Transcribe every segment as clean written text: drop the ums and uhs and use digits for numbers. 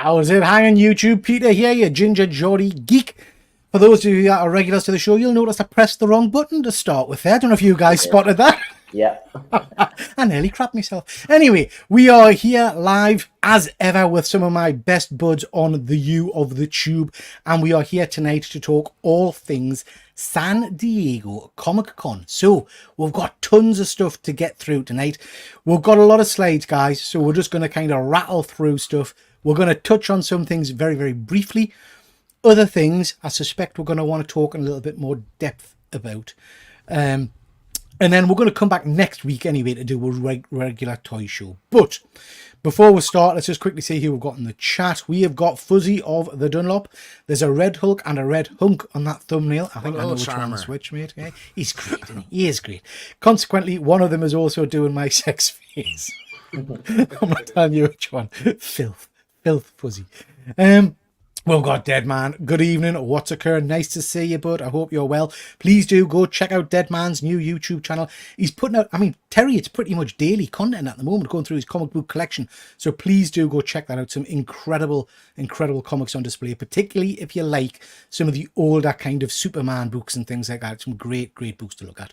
How's it hanging, YouTube? Peter here, your ginger Geordie geek. For those of you that are regulars to the show, you'll notice I pressed the wrong button to start with there. I don't know if you guys spotted that. Yeah. I nearly crapped myself. Anyway, we are here live as ever with some of my best buds on the U of the Tube. And we are here tonight to talk all things San Diego Comic Con. So we've got tons of stuff to get through tonight. We've got a lot of slides, guys. So we're just going to kind of rattle through stuff. We're going to touch on some things very, very briefly. Other things, I suspect we're going to want to talk in a little bit more depth about. And then we're going to come back next week anyway to do a regular toy show. But before we start, let's just quickly see who we've got in the chat. We have got Fuzzy of the Dunlop. There's a Red Hulk and a Red Hunk on that thumbnail. I think I know which one to switch, mate. Okay? He's great, isn't he? He is great. Consequently, one of them is also doing my sex face. I'm not telling you which one. Filth, Fuzzy. We've got Dead Man. Good evening. What's occurring? Nice to see you, bud. I hope you're well. Please do go check out Dead Man's new YouTube channel. He's putting out, I mean, Terry, it's pretty much daily content at the moment, going through his comic book collection. So please do go check that out. Some incredible comics on display, particularly if you like some of the older kind of Superman books and things like that. Some great books to look at.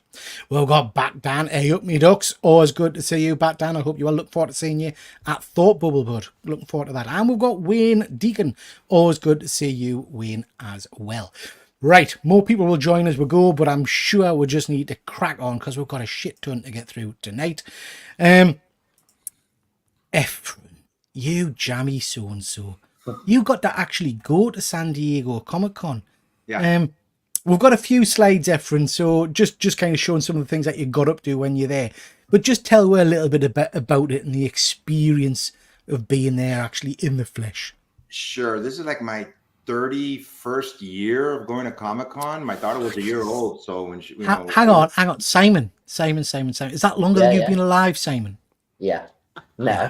We've got Bat Dan. Hey up, me ducks. Always good to see you, Bat Dan. I hope you all look forward to seeing you at Thought Bubble, bud. Looking forward to that. And we've got Wayne Deacon. Always good to see you, Wayne, as well. Right, more people will join as we go, but I'm sure we just need to crack on because we've got a shit ton to get through tonight. Ephraim, you jammy so-and-so. You got to actually go to San Diego Comic Con. Yeah. We've got a few slides, Ephraim, so just kind of showing some of the things that you got up to when you're there. But just tell her a little bit about it and the experience of being there actually in the flesh. Sure. This is like my 31st year of going to Comic-Con. My daughter was a year old, so when she, hang on, Simon. Is that longer than you've been alive, Simon? Yeah. No.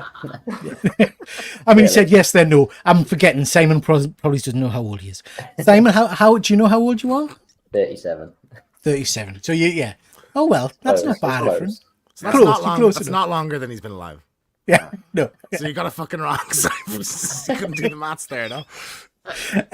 I mean, he said yes, then no. I'm forgetting. Simon probably doesn't know how old he is. Simon, how do you know how old you are? 37. 37. So yeah. Oh well, that's not bad, Ephraim. So that's not longer than he's been alive. Yeah, no. So you got a fucking wrong. I couldn't do the maths there, no?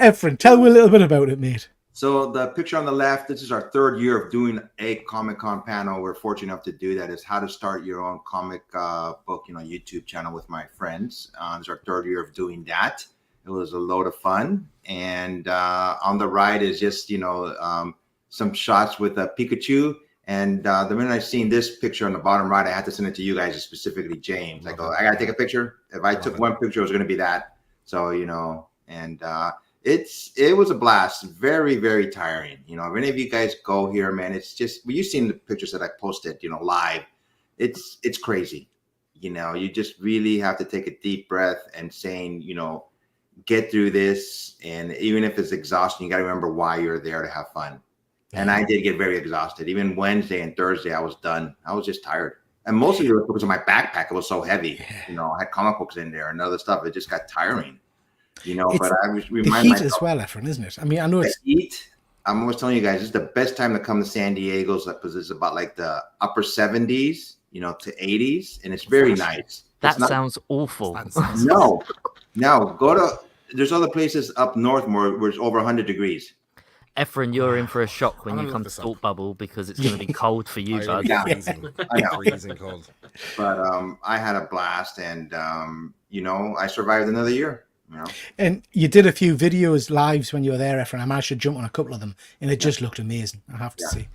Ephraim, tell me a little bit about it, mate. So the picture on the left, this is our third year of doing a Comic-Con panel. We're fortunate enough to do that. Is how to start your own comic book, YouTube channel with my friends. It's our third year of doing that. It was a load of fun. And on the right is just, some shots with a Pikachu. And the minute I seen this picture on the bottom right, I had to send it to you guys, specifically James. I go, I got to take a picture. If I took one picture, it was going to be that. So, and it was a blast. Very, very tiring. If any of you guys go here, man, it's just, you've seen the pictures that I posted, live. It's crazy. You just really have to take a deep breath and saying, get through this. And even if it's exhausting, you got to remember why you're there to have fun. And I did get very exhausted. Even Wednesday and Thursday, I was done. I was just tired. And mostly it was because of my backpack. It was so heavy. I had comic books in there and other stuff. It just got tiring. But I was remind the heat myself, as well, Ephraim, isn't it? I mean, I know it's heat. I'm always telling you guys, this is the best time to come to San Diego because it's about like the upper 70s, to 80s, and it's very nice. That sounds awful. No, go to. There's other places up north where it's over 100 degrees. Ephraim, you're in for a shock when you come to Thought Bubble because it's going to be cold for you, bud. Freezing cold. But I had a blast, and I survived another year. And you did a few videos lives when you were there, Ephraim. I managed to jump on a couple of them, and it just looked amazing, I have to say.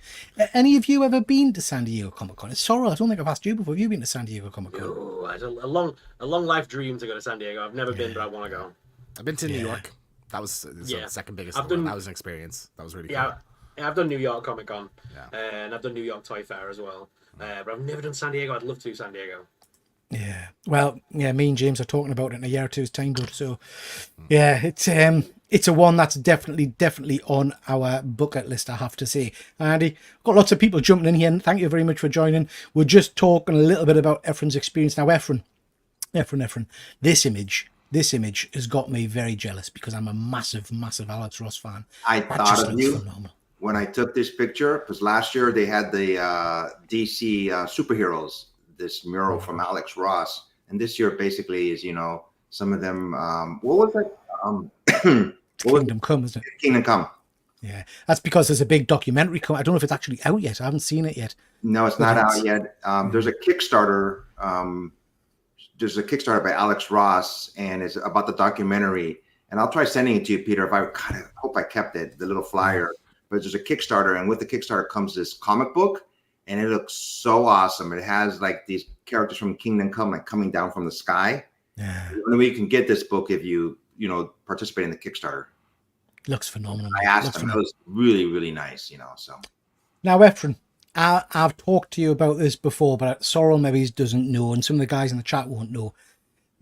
Any of you ever been to San Diego Comic Con? It's Sorrel. I don't think I've asked you before. Have you been to San Diego Comic Con? Oh, it's a long life dream to go to San Diego. I've never been, but I want to go. I've been to New York. That was the second biggest one. That was an experience. That was really cool. Yeah, I've done New York Comic Con, and I've done New York Toy Fair as well. But I've never done San Diego. I'd love to do San Diego. Yeah, well, me and James are talking about it in a year or two's time, but so yeah, it's a one that's definitely on our bucket list, I have to say. Andy, got lots of people jumping in here, and thank you very much for joining. We're just talking a little bit about Ephraim's experience now. Ephraim, this image has got me very jealous because I'm a massive Alex Ross fan. I thought of you when I took this picture because last year they had the DC superheroes, this mural from Alex Ross, and this year basically is some of them. What was that? Kingdom Come, isn't it? Kingdom Come. Yeah, that's because there's a big documentary. I don't know if it's actually out yet. I haven't seen it yet. No, it's not out yet. There's a Kickstarter. There's a Kickstarter by Alex Ross, and it's about the documentary. And I'll try sending it to you, Peter. If I kind of hope I kept it, the little flyer. But there's a Kickstarter, and with the Kickstarter comes this comic book, and it looks so awesome. It has like these characters from Kingdom Come, like coming down from the sky. Yeah. The only way you can get this book if you participate in the Kickstarter. Looks phenomenal. I asked him. It was really, really nice, So now, Efren, I've talked to you about this before, but Sorrel maybe doesn't know, and some of the guys in the chat won't know.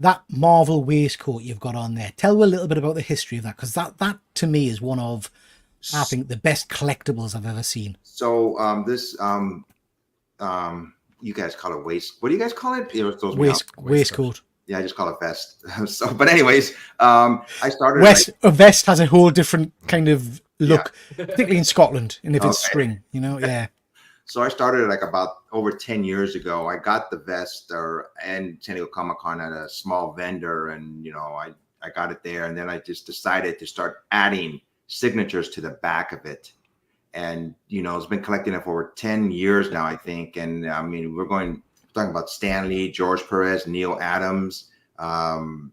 That Marvel waistcoat you've got on there. Tell me a little bit about the history of that, because that to me is one of, I think, the best collectibles I've ever seen. So this you guys call it waist. What do you guys call it? Waistcoat. Yeah, I just call it vest. But anyways, I started. A vest has a whole different kind of look, particularly in Scotland, and if it's spring, yeah. So I started like about over 10 years ago. I got the vest and San Diego Comic-Con at a small vendor, and I got it there, and then I just decided to start adding signatures to the back of it. And it's been collecting it for over 10 years now, I think. And I mean, we're talking about Stan Lee, George Perez, Neil Adams, Rob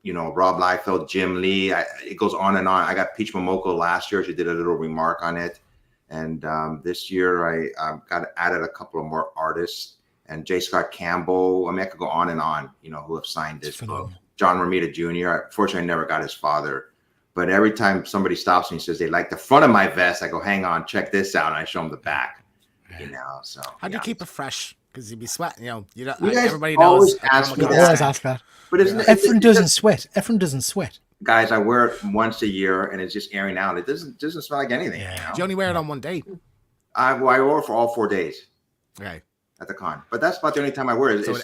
Liefeld, Jim Lee. It goes on and on. I got Peach Momoko last year. She did a little remark on it. And this year I got added a couple of more artists, and J. Scott Campbell. I mean, I could go on and on, who have signed this book. John Romita Jr. Unfortunately, I never got his father. But every time somebody stops me and says they like the front of my vest, I go, hang on, check this out. And I show them the back, So how do you keep it fresh? Because you'd be sweating, you guys everybody knows. Ask that. But Efren doesn't sweat. Efren doesn't sweat. Guys, I wear it once a year, and it's just airing out. It doesn't smell like anything. Yeah. Do you only wear it on one day? I wore it for all 4 days. Okay. At the con, but that's about the only time I wear it. So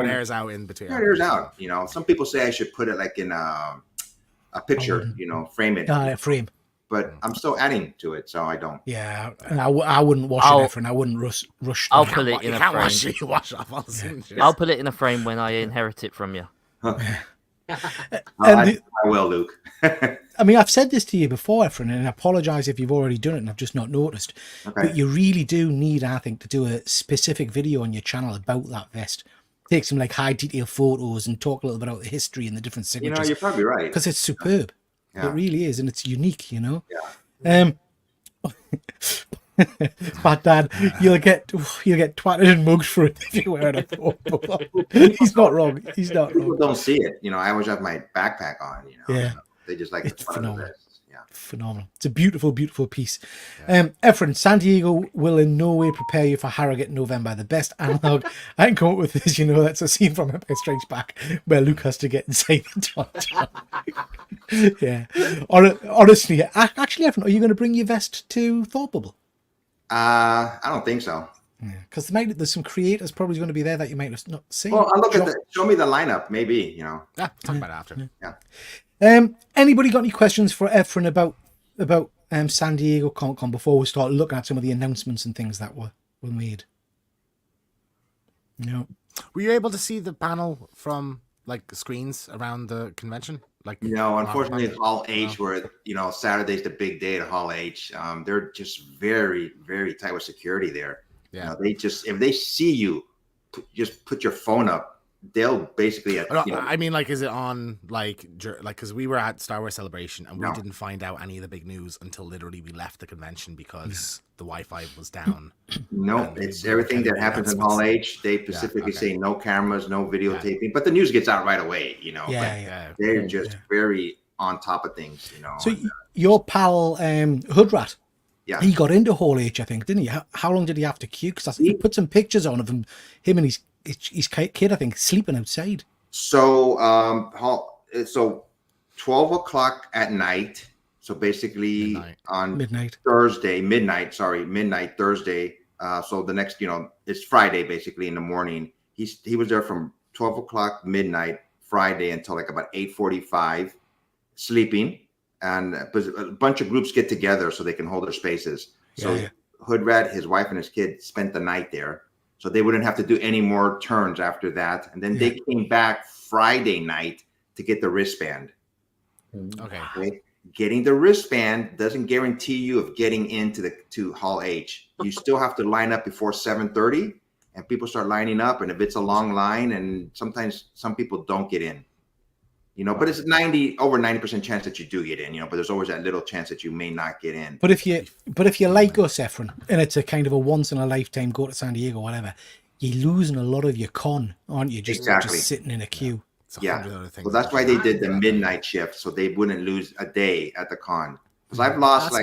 it airs out in between. Yeah, it airs out. Some people say I should put it like in a picture, frame it. Frame. But I'm still adding to it, so I don't. Yeah, and I wouldn't wash it, Efren. I wouldn't rush. I'll put it in a frame. Wash off all the signatures. I'll put it in a frame when I inherit it from you. I will, Luke. I mean, I've said this to you before, Efren, and I apologize if you've already done it and I've just not noticed. Okay. But you really do need, I think, to do a specific video on your channel about that vest. Take some like high detail photos and talk a little bit about the history and the different signatures. You're probably right. Because it's superb. Yeah. It really is, and it's unique, Yeah. But Dad, you'll get twatted and mugged for it if you wear it. He's not wrong. He's not wrong. People don't see it. I always have my backpack on. Yeah. They just like it's the front of the vest. Yeah. Phenomenal. It's a beautiful, beautiful piece. Efren, San Diego will in no way prepare you for Harrogate in November. The best analog I can come up with is, that's a scene from Empire Strikes Back where Luke has to get inside the John. Yeah. Honestly, actually, Efren, are you going to bring your vest to Thought Bubble? I don't think so. Because there's some creators probably going to be there that you might not see. Well, I'll look at show me the lineup, maybe, Yeah, talk about it after. Yeah. Anybody got any questions for Efren about San Diego Comic Con before we start looking at some of the announcements and things that were made? No. Were you able to see the panel from like screens around the convention? No, unfortunately, it's Hall H, where Saturday's the big day at Hall H. They're just very, very tight with security there. Yeah, if they see you, just put your phone up. They'll basically. I mean, is it on because we were at Star Wars Celebration and we didn't find out any of the big news until literally we left the convention because the Wi-Fi was down. No, it's everything that happens in Hall H. They specifically say no cameras, no videotaping, but the news gets out right away. They're just very on top of things. So your pal Hoodrat. Yeah, he got into Hall H, I think, didn't he? How long did he have to queue? Because he put some pictures on of him and his kid, I think, sleeping outside. So, 12 o'clock at night. So basically on midnight Thursday. So the next, it's Friday basically in the morning. He was there from 12 o'clock midnight Friday until like about 8:45, sleeping. And a bunch of groups get together so they can hold their spaces. So Hoodrat, his wife and his kid spent the night there. So they wouldn't have to do any more turns after that. And then they came back Friday night to get the wristband. Okay. Okay? Getting the wristband doesn't guarantee you of getting into to Hall H. You still have to line up before 7:30, and people start lining up. And if it's a long line, and sometimes some people don't get in, but it's over 90% chance that you do get in, but there's always that little chance that you may not get in. But if you like us, Efren, and it's a kind of a once in a lifetime go to San Diego, whatever, you're losing a lot of your con, aren't you? Just sitting in a queue. Yeah. Well, that's why they did the midnight shift, so they wouldn't lose a day at the con. Because I've lost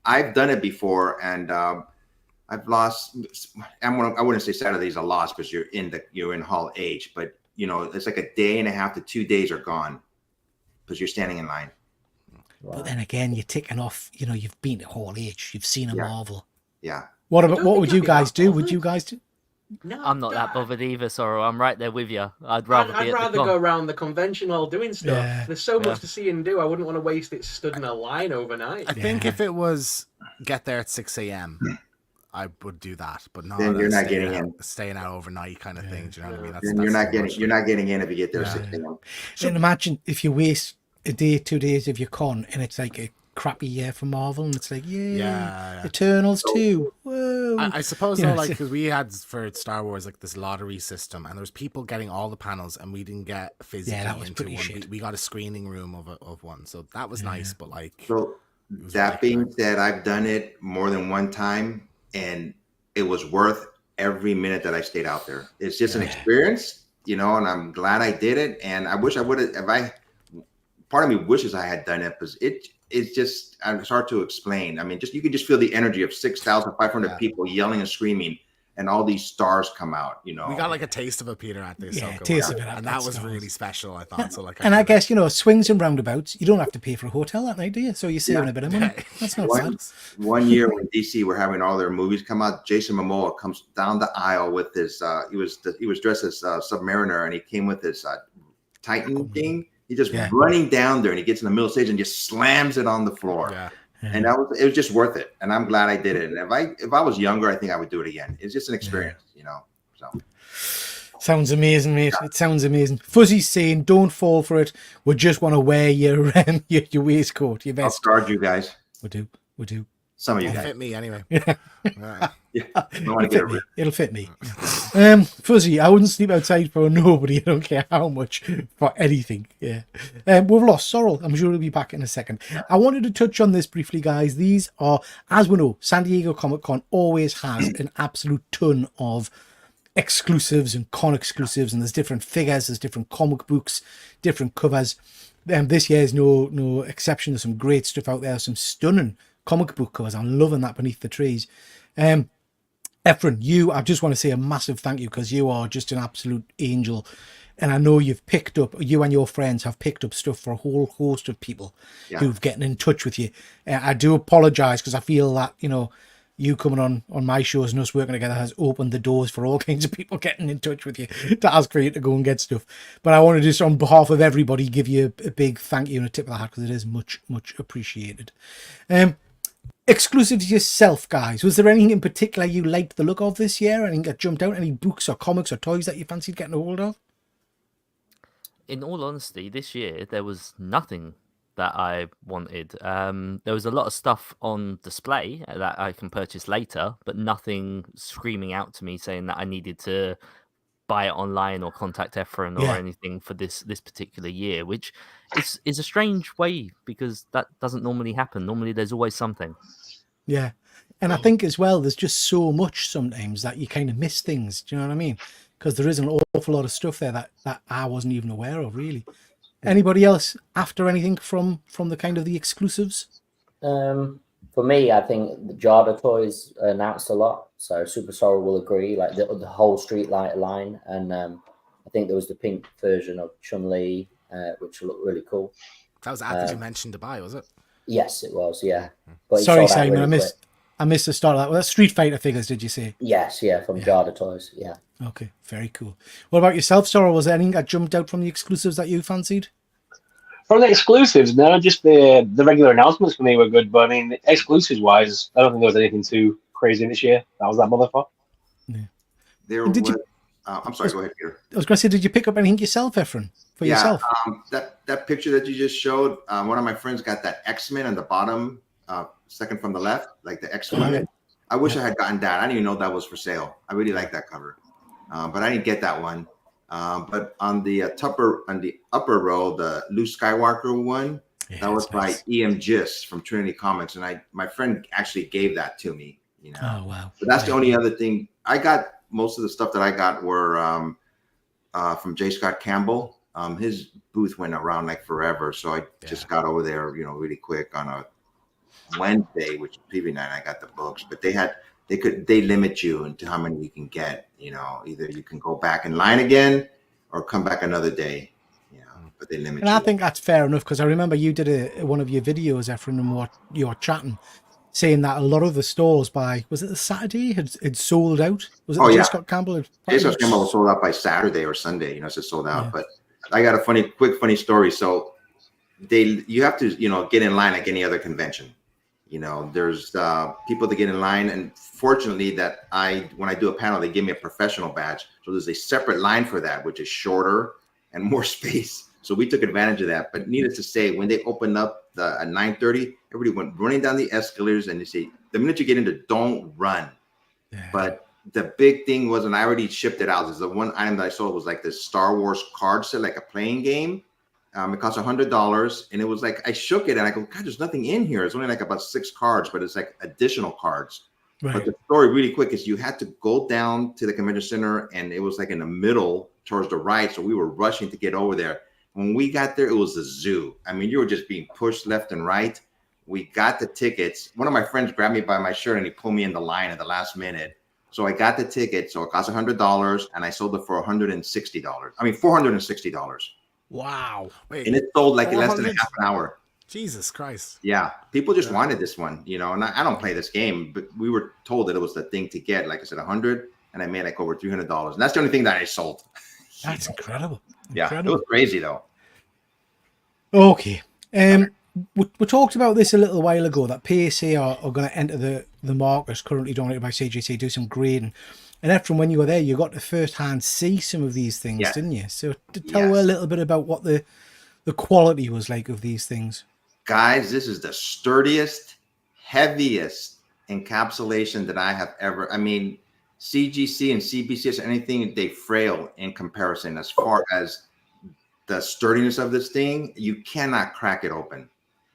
I've done it before, and I've lost. I wouldn't say Saturday's a loss because you're in Hall H, but it's like a day and a half to 2 days are gone because you're standing in line. But then again, you're ticking off. You've been to Hall H, you've seen a Marvel. Yeah. What would you guys do? Would you guys do? No, I'm not that bothered either, Sorrow. I'm right there with you. I'd rather go around the convention while doing stuff. Yeah. There's so much to see and do. I wouldn't want to waste it stood in a line overnight. I think if it was get there at 6 a.m., I would do that, but not. Then you're not getting in. Staying out overnight kind of thing. Do you know what I mean? Then you're not getting in if you get there at 6 a.m. So imagine if you waste a day, 2 days of your con, and it's like a crappy year for Marvel, and it's like Eternals too. Whoa. I suppose though, like, because we had for Star Wars like this lottery system, and there was people getting all the panels, and we didn't get physically that was into pretty one. shit. We got a screening room of one, so that was nice. But like, so that being said, I've done it more than one time, and it was worth every minute that I stayed out there. It's just an experience, and I'm glad I did it. And I wish I would have. Part of me wishes I had done it because it's just it's hard to explain. I mean, you can just feel the energy of 6,500 people yelling and screaming, and all these stars come out. We got like a taste of it, Peter, at the taste of it, and that was really special. I thought so. Like, I guess swings and roundabouts. You don't have to pay for a hotel that night, do you? So you're saving a bit of money. That's not bad. One year when DC were having all their movies come out, Jason Momoa comes down the aisle with his. He was dressed as Submariner, and he came with his Titan thing. He just running down there, and he gets in the middle of the stage and just slams it on the floor. Yeah. And it was just worth it. And I'm glad I did it. And if I was younger, I think I would do it again. It's just an experience, So sounds amazing, mate. It sounds amazing. Fuzzy's saying, "Don't fall for it. We just want to wear your waistcoat, your vest." I'll guard you guys. We do. Some of you It'll guys. fit me anyway. It'll fit me. Fuzzy, I wouldn't sleep outside for nobody. I don't care how much for anything. Yeah. We've lost Sorrel. I'm sure he'll be back in a second. I wanted to touch on this briefly, guys. These are, as we know, San Diego Comic-Con always has an absolute ton of exclusives and con exclusives, and there's different figures, there's different comic books, different covers. This year is no exception. There's some great stuff out there, some stunning comic book covers. I'm loving that beneath the trees. Efren, I just want to say a massive thank you because you are just an absolute angel. And I know you and your friends have picked up stuff for a whole host of people who've gotten in touch with you. I do apologize because I feel that, you coming on my shows and us working together has opened the doors for all kinds of people getting in touch with you to ask for you to go and get stuff. But I want to just, on behalf of everybody, give you a big thank you and a tip of the hat because it is much, much appreciated. Exclusives yourself, guys. Was there anything in particular you liked the look of this year? Anything that jumped out? Any books or comics or toys that you fancied getting a hold of? In all honesty, this year there was nothing that I wanted. There was a lot of stuff on display that I can purchase later, but nothing screaming out to me saying that I needed to buy it online or contact Efren or anything for this particular year, which is a strange way because that doesn't normally happen. Normally there's always something. Yeah. And I think as well, there's just so much sometimes that you kind of miss things. Do you know what I mean? Because there is an awful lot of stuff there that I wasn't even aware of, really. Anybody else after anything from the kind of the exclusives? For me, I think the Jada toys announced a lot. So Super Sorrow will agree, like the whole Streetlight line. And I think there was the pink version of Chun-Li, which looked really cool. That was after you mentioned Dubai, was it? Yes, it was, yeah. But sorry, Simon, really I missed the start of that. Well, that's Street Fighter figures, did you say? Yes, from Jada toys, yeah. Okay, very cool. What about yourself, Sorrel? Was there anything that jumped out from the exclusives that you fancied? From the exclusives, no, just the regular announcements for me were good. But I mean, exclusives wise, I don't think there was anything too crazy this year. That was that motherfucker. Yeah. I'm sorry. Go ahead, Peter. I was going to say, did you pick up anything yourself, Efren, for yourself? That picture that you just showed, one of my friends got that X-Men on the bottom, second from the left, like the X-Men. I wish I had gotten that. I didn't even know that was for sale. I really like that cover, but I didn't get that one. But on the upper row, the Luke Skywalker one, that was by E.M. Gist from Trinity Comics, and my friend actually gave that to me. You know, oh wow! But that's the only other thing I got. Most of the stuff that I got were from J. Scott Campbell. His booth went around like forever, so I just got over there, really quick on a Wednesday, which preview night. I got the books, but they limit you into how many you can get. Either you can go back in line again or come back another day. But they limit. And I think that's fair enough, because I remember you did one of your videos, Efren, and what you're chatting, saying that a lot of the stores was it the Saturday had sold out? Was it J. Scott Campbell? J. Scott Campbell was sold out by Saturday or Sunday. It's just sold out. Yeah. But I got a quick funny story. So you have to get in line like any other convention. There's people that get in line, and fortunately when I do a panel, they give me a professional badge. So there's a separate line for that, which is shorter and more space. So we took advantage of that. But needless to say, when they opened up at 9:30, everybody went running down the escalators, and they say, the minute you get into, don't run. Yeah. But the big thing was, and I already shipped it out, is the one item that I sold was like this Star Wars card set, like a playing game. It cost $100, and it was like, I shook it and I go, God, there's nothing in here. It's only like about 6 cards, but it's like additional cards. Right. But the story really quick is you had to go down to the convention center, and it was like in the middle towards the right. So we were rushing to get over there. When we got there, it was a zoo. I mean, you were just being pushed left and right. We got the tickets. One of my friends grabbed me by my shirt and he pulled me in the line at the last minute. So I got the ticket. So it cost $100, and I sold it for $460. Wow. Wait, and it sold like in less than half an hour. Jesus Christ. Yeah. People just wanted this one, and I don't play this game, but we were told that it was the thing to get. Like I said, 100, and I made like over $300. And that's the only thing that I sold. That's incredible. Yeah, it was crazy though. Okay. We talked about this a little while ago, that PSA are going to enter the market currently dominated by CGC, do some grading. And Efren, when you were there, you got to firsthand see some of these things, didn't you? So to tell a little bit about what the quality was like of these things. Guys, this is the sturdiest, heaviest encapsulation that I have ever. I mean, CGC and CBCS, anything, they frail in comparison as far as the sturdiness of this thing. You cannot crack it open.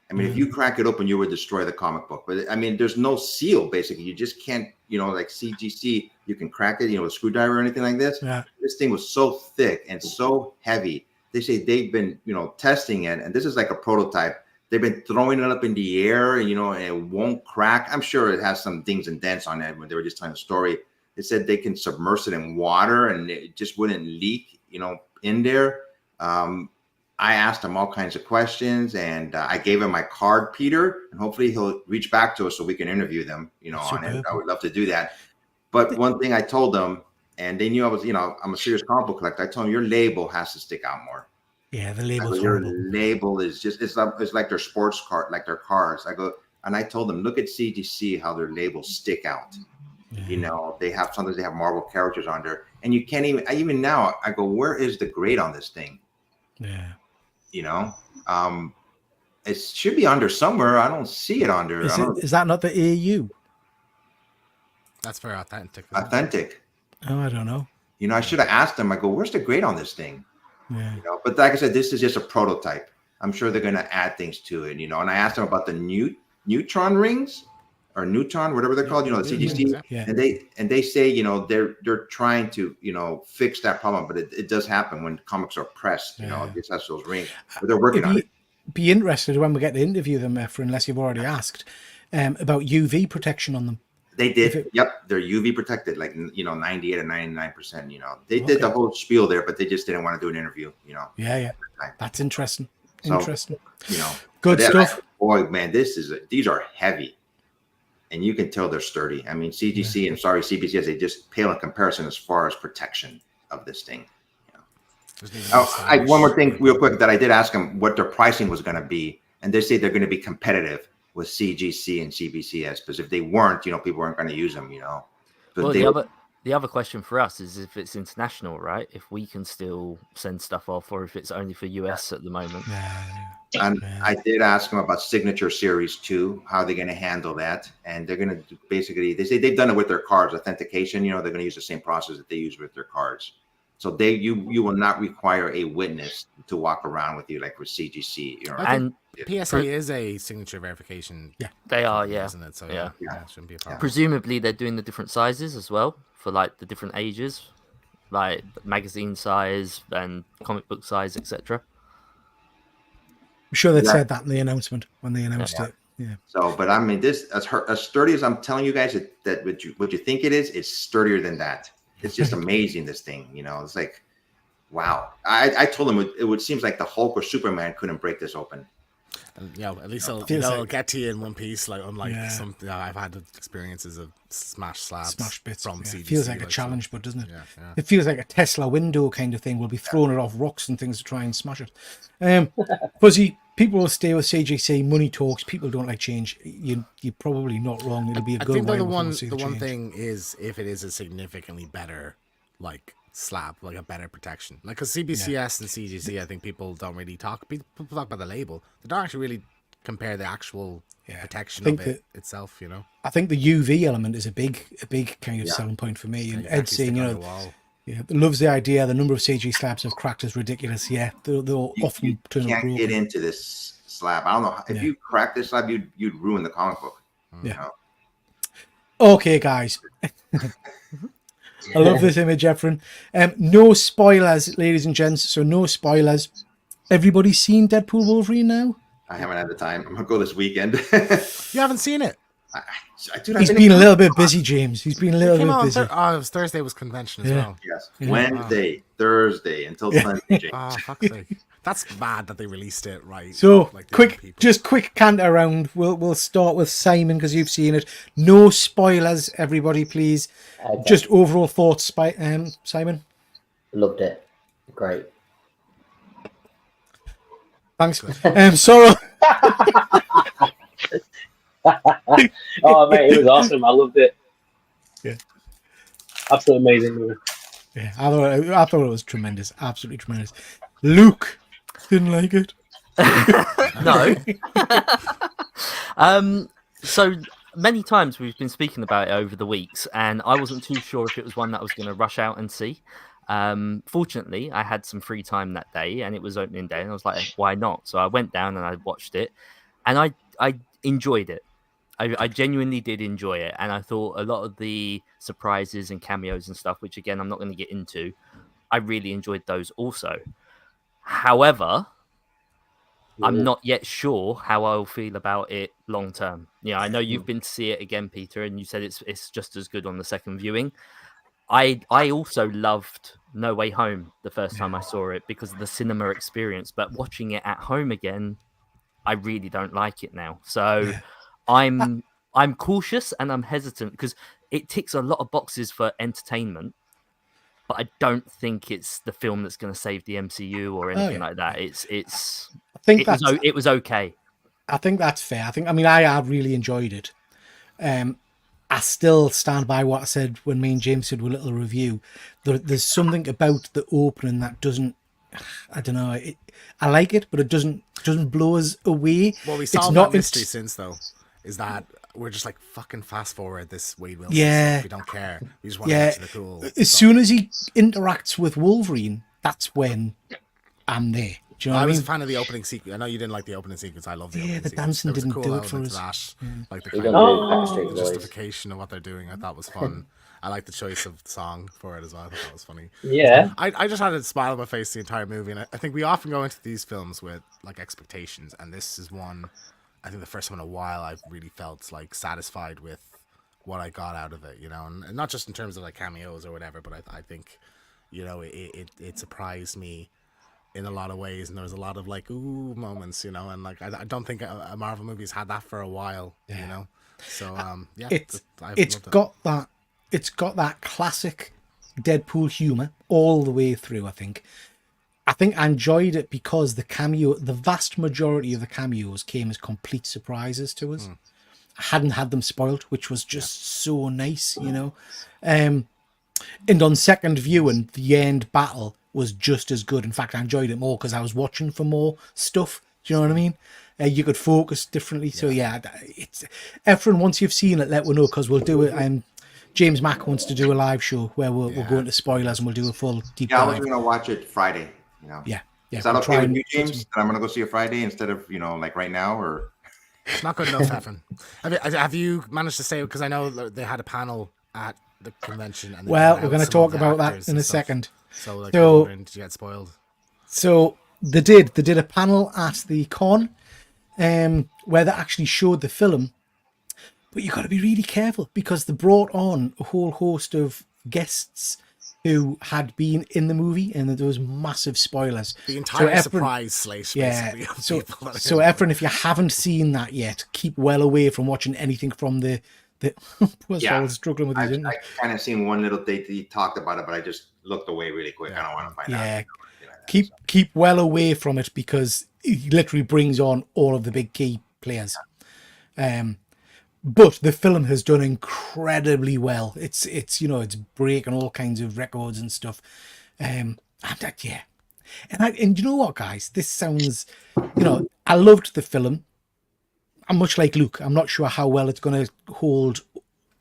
I mean, if you crack it open, you would destroy the comic book. But I mean, there's no seal, basically. You just can't, like CGC, you can crack it, with a screwdriver or anything like this. Yeah. This thing was so thick and so heavy. They say they've been, testing it, and this is like a prototype. They've been throwing it up in the air, and, and it won't crack. I'm sure it has some dings and dents on it when they were just telling the story. They said they can submerge it in water and it just wouldn't leak, in there. I asked him all kinds of questions, and I gave him my card, Peter, and hopefully he'll reach back to us so we can interview them, on it. I would love to do that. But one thing I told them, and they knew I was, I'm a serious comic book collector. I told them your label has to stick out more. Yeah, the label. Your label is just, it's like their sports card, like their cars. I told them, look at CGC, how their labels stick out. Yeah. Sometimes they have Marvel characters on there, and you can't even now, I go, where is the grade on this thing? Yeah. It should be under somewhere. I don't see it under. Is that not the AU? That's very authentic. Authentic. Oh, I don't know. I should have asked them. I go, where's the grade on this thing? Yeah. But like I said, this is just a prototype. I'm sure they're going to add things to it. And I asked them about the neutron rings or neutron, whatever they're called. The CGC. Yeah. And they say they're trying to fix that problem, but it does happen when comics are pressed. It just has those rings. But they're working on it. Be interested when we get to interview them, Efren, unless you've already asked about UV protection on them. They did. Yep. They're UV protected, like, 98 or 99%, they did the whole spiel there, but they just didn't want to do an interview, Yeah. That's interesting. Interesting. Good stuff. Boy, man, these are heavy, and you can tell they're sturdy. I mean, CGC and CBCS, they just pale in comparison as far as protection of this thing. One more thing real quick that I did ask them what their pricing was going to be, and they say they're going to be competitive with CGC and CBCS, because if they weren't, people weren't going to use them, Well, the The other question for us is if it's international, right? If we can still send stuff off, or if it's only for US at the moment. And I did ask them about Signature Series 2, how they're going to handle that. And they're going to basically, they say they've done it with their cards, authentication. They're going to use the same process that they use with their cards. So you will not require a witness to walk around with you like with CGC. And PSA is a signature verification. Yeah, they are. Company, yeah, isn't it? So yeah, it shouldn't be a problem. Presumably, they're doing the different sizes as well for like the different ages, like magazine size and comic book size, etc. I'm sure they said that in the announcement when they announced it. Yeah. So, but I mean, this as sturdy as I'm telling you guys that what you think it is sturdier than that. It's just amazing. This thing, it's like, wow. I told him it seems like the Hulk or Superman couldn't break this open. And, at least it'll get to you in one piece. Like unlike some, I've had experiences of smashed bits from CGC. It feels like a challenge, but doesn't it? Yeah. It feels like a Tesla window kind of thing. We'll be throwing it off rocks and things to try and smash it. Fuzzy, people will stay with CGC. Money talks. People don't like change. You're probably not wrong. It'll be a good I think while the before we see one change. thing is if it is a significantly better slab, like a better protection, like because CBCS and CGC, I think people don't really talk. People talk about the label. They don't actually really compare the actual protection of it itself. I think the UV element is a big kind of selling point for me. And Ed's saying, loves the idea. The number of CG slabs have cracked is ridiculous. Yeah, they'll often turn up. You can't get into this slab. I don't know if you crack this slab, you'd ruin the comic book. Yeah. Okay, guys. I love this image, Efren. No spoilers, ladies and gents. So no spoilers. Everybody's seen Deadpool Wolverine now? I haven't had the time. I'm gonna go this weekend. You haven't seen it? He's been a little bit busy, James. He's been a little bit busy. It was Thursday was convention as well. Yes, Wednesday, Thursday until Sunday. James. Oh, fuck's sake. That's bad that they released it right. So quick canter around. We'll start with Simon because you've seen it. No spoilers, everybody, please. Okay. Just overall thoughts by Simon. Loved it. Great. Thanks. Sorrow. Oh mate, it was awesome. I loved it. Yeah. Absolutely amazing movie. Yeah, I thought it was tremendous. Absolutely tremendous. Luke didn't like it. No. So many times we've been speaking about it over the weeks, and I wasn't too sure if it was one that I was going to rush out and see. Fortunately, I had some free time that day, and it was opening day, and I was like, why not? So I went down and I watched it, and I enjoyed it. I genuinely did enjoy it, and I thought a lot of the surprises and cameos and stuff, which again I'm not going to get into, I really enjoyed those also. However, I'm not yet sure how I'll feel about it long term. Yeah, I know you've been to see it again, Peter, and you said it's just as good on the second viewing. I also loved No Way Home the first time I saw it because of the cinema experience, but watching it at home again, I really don't like it now. So I'm cautious and I'm hesitant because it ticks a lot of boxes for entertainment, but I don't think it's the film that's going to save the MCU or anything like that. It was okay. I think that's fair. I really enjoyed it. I still stand by what I said when me and James did a little review. There's something about the opening that doesn't. I don't know. I like it, but it doesn't blow us away. Well, we solved that mystery since though. Is that we're just like fucking fast forward this Wade Wilson stuff. We don't care. We just want to get to the cool. As soon as he interacts with Wolverine, that's when I'm there. Do you know what I mean? was a fan of the opening sequence. I know you didn't like the opening sequence. I love the opening sequence. Dancing didn't cool do it for us. Like the kind of justification of what they're doing. I thought was fun. I like the choice of song for it as well. I thought that was funny. Yeah. I just had a smile on my face the entire movie, and I think we often go into these films with like expectations, and this is one. I think the first time in a while I've really felt like satisfied with what I got out of it, and not just in terms of like cameos or whatever, but I think, it surprised me in a lot of ways, and there was a lot of like ooh moments, and like I don't think a Marvel movie's had that for a while, So it's got that classic Deadpool humor all the way through. I think I enjoyed it because the vast majority of the cameos came as complete surprises to us. I hadn't had them spoiled, which was just so nice, And on second viewing, the end battle was just as good. In fact, I enjoyed it more because I was watching for more stuff. Do you know what I mean? You could focus differently. So yeah, it's everyone. Once you've seen it, let me know because we'll do it. James Mack wants to do a live show where we'll go into spoilers and we'll do a full deep Yeah, I was dive. gonna watch it Friday. You know. Yeah. Is that we'll okay try with and you, James? That I'm gonna go see it Friday instead of like right now, or It's not good enough, Evan. Have you managed to say, because I know they had a panel at the convention, and well, we're going to talk about that in a second. So, like, So, did you get spoiled? So they did a panel at the con, where they actually showed the film. But you got to be really careful because they brought on a whole host of guests who had been in the movie, and there was massive spoilers. The entire surprise slate, yeah. basically. So Efren, if you haven't seen that yet, keep well away from watching anything from the. Poor Saul's struggling with his internet. I kind of seen one little date that he talked about it, but I just looked away really quick. I don't want to find out. Yeah, keep well away from it because it literally brings on all of the big key players. But the film has done incredibly well. It's it's breaking all kinds of records and stuff. And you know what, guys? This sounds, I loved the film. I'm much like Luke. I'm not sure how well it's going to hold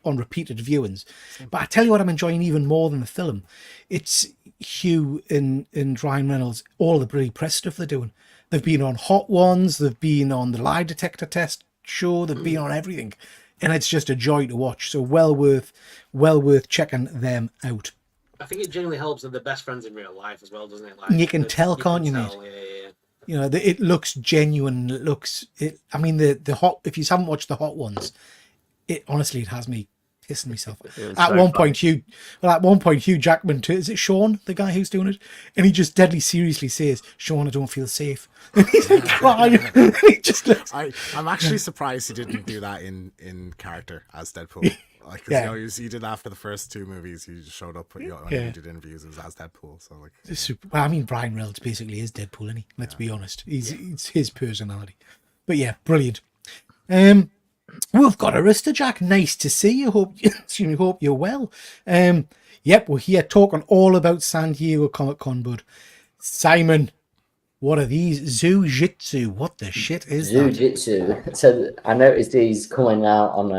on repeated viewings. But I tell you what I'm enjoying even more than the film. It's Hugh and Ryan Reynolds, all the bloody press stuff they're doing. They've been on Hot Ones. They've been on the lie detector test show. They've been on everything. And it's just a joy to watch. So well worth checking them out. I think it genuinely helps that they're best friends in real life as well, doesn't it? Like, you can tell, can't you, mate? Yeah. It looks genuine. I mean, the hot. If you haven't watched the Hot Ones, it has me pissing myself. At one point, Hugh Jackman, is it Sean, the guy who's doing it, and he just deadly seriously says, "Sean, I don't feel safe." And he's like crying. He just looks. I'm actually surprised he didn't do that in character as Deadpool. Like, he did after the first two movies. He just showed up when he did interviews. It was as Deadpool. So Well, I mean, Brian Reynolds basically is Deadpool, isn't he? Let's be honest. It's his personality. But yeah, brilliant. We've got Arista Jack. Nice to see you. Hope you're well. Yep, we're here talking all about San Diego Comic Con, bud. Simon, what are these? Zujitsu. What the shit is that? Zujitsu. So I noticed these coming out on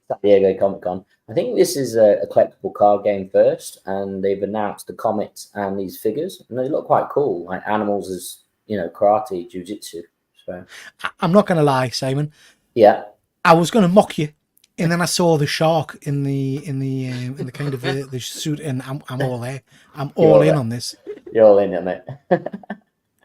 San Diego Comic Con. I think this is a collectible card game first, and they've announced the comics and these figures, and they look quite cool, like animals as karate, jiu-jitsu. So I'm not going to lie, Simon. Yeah, I was going to mock you, and then I saw the shark in the kind of the suit, and I'm all there. I'm all in on this. You're all in on it.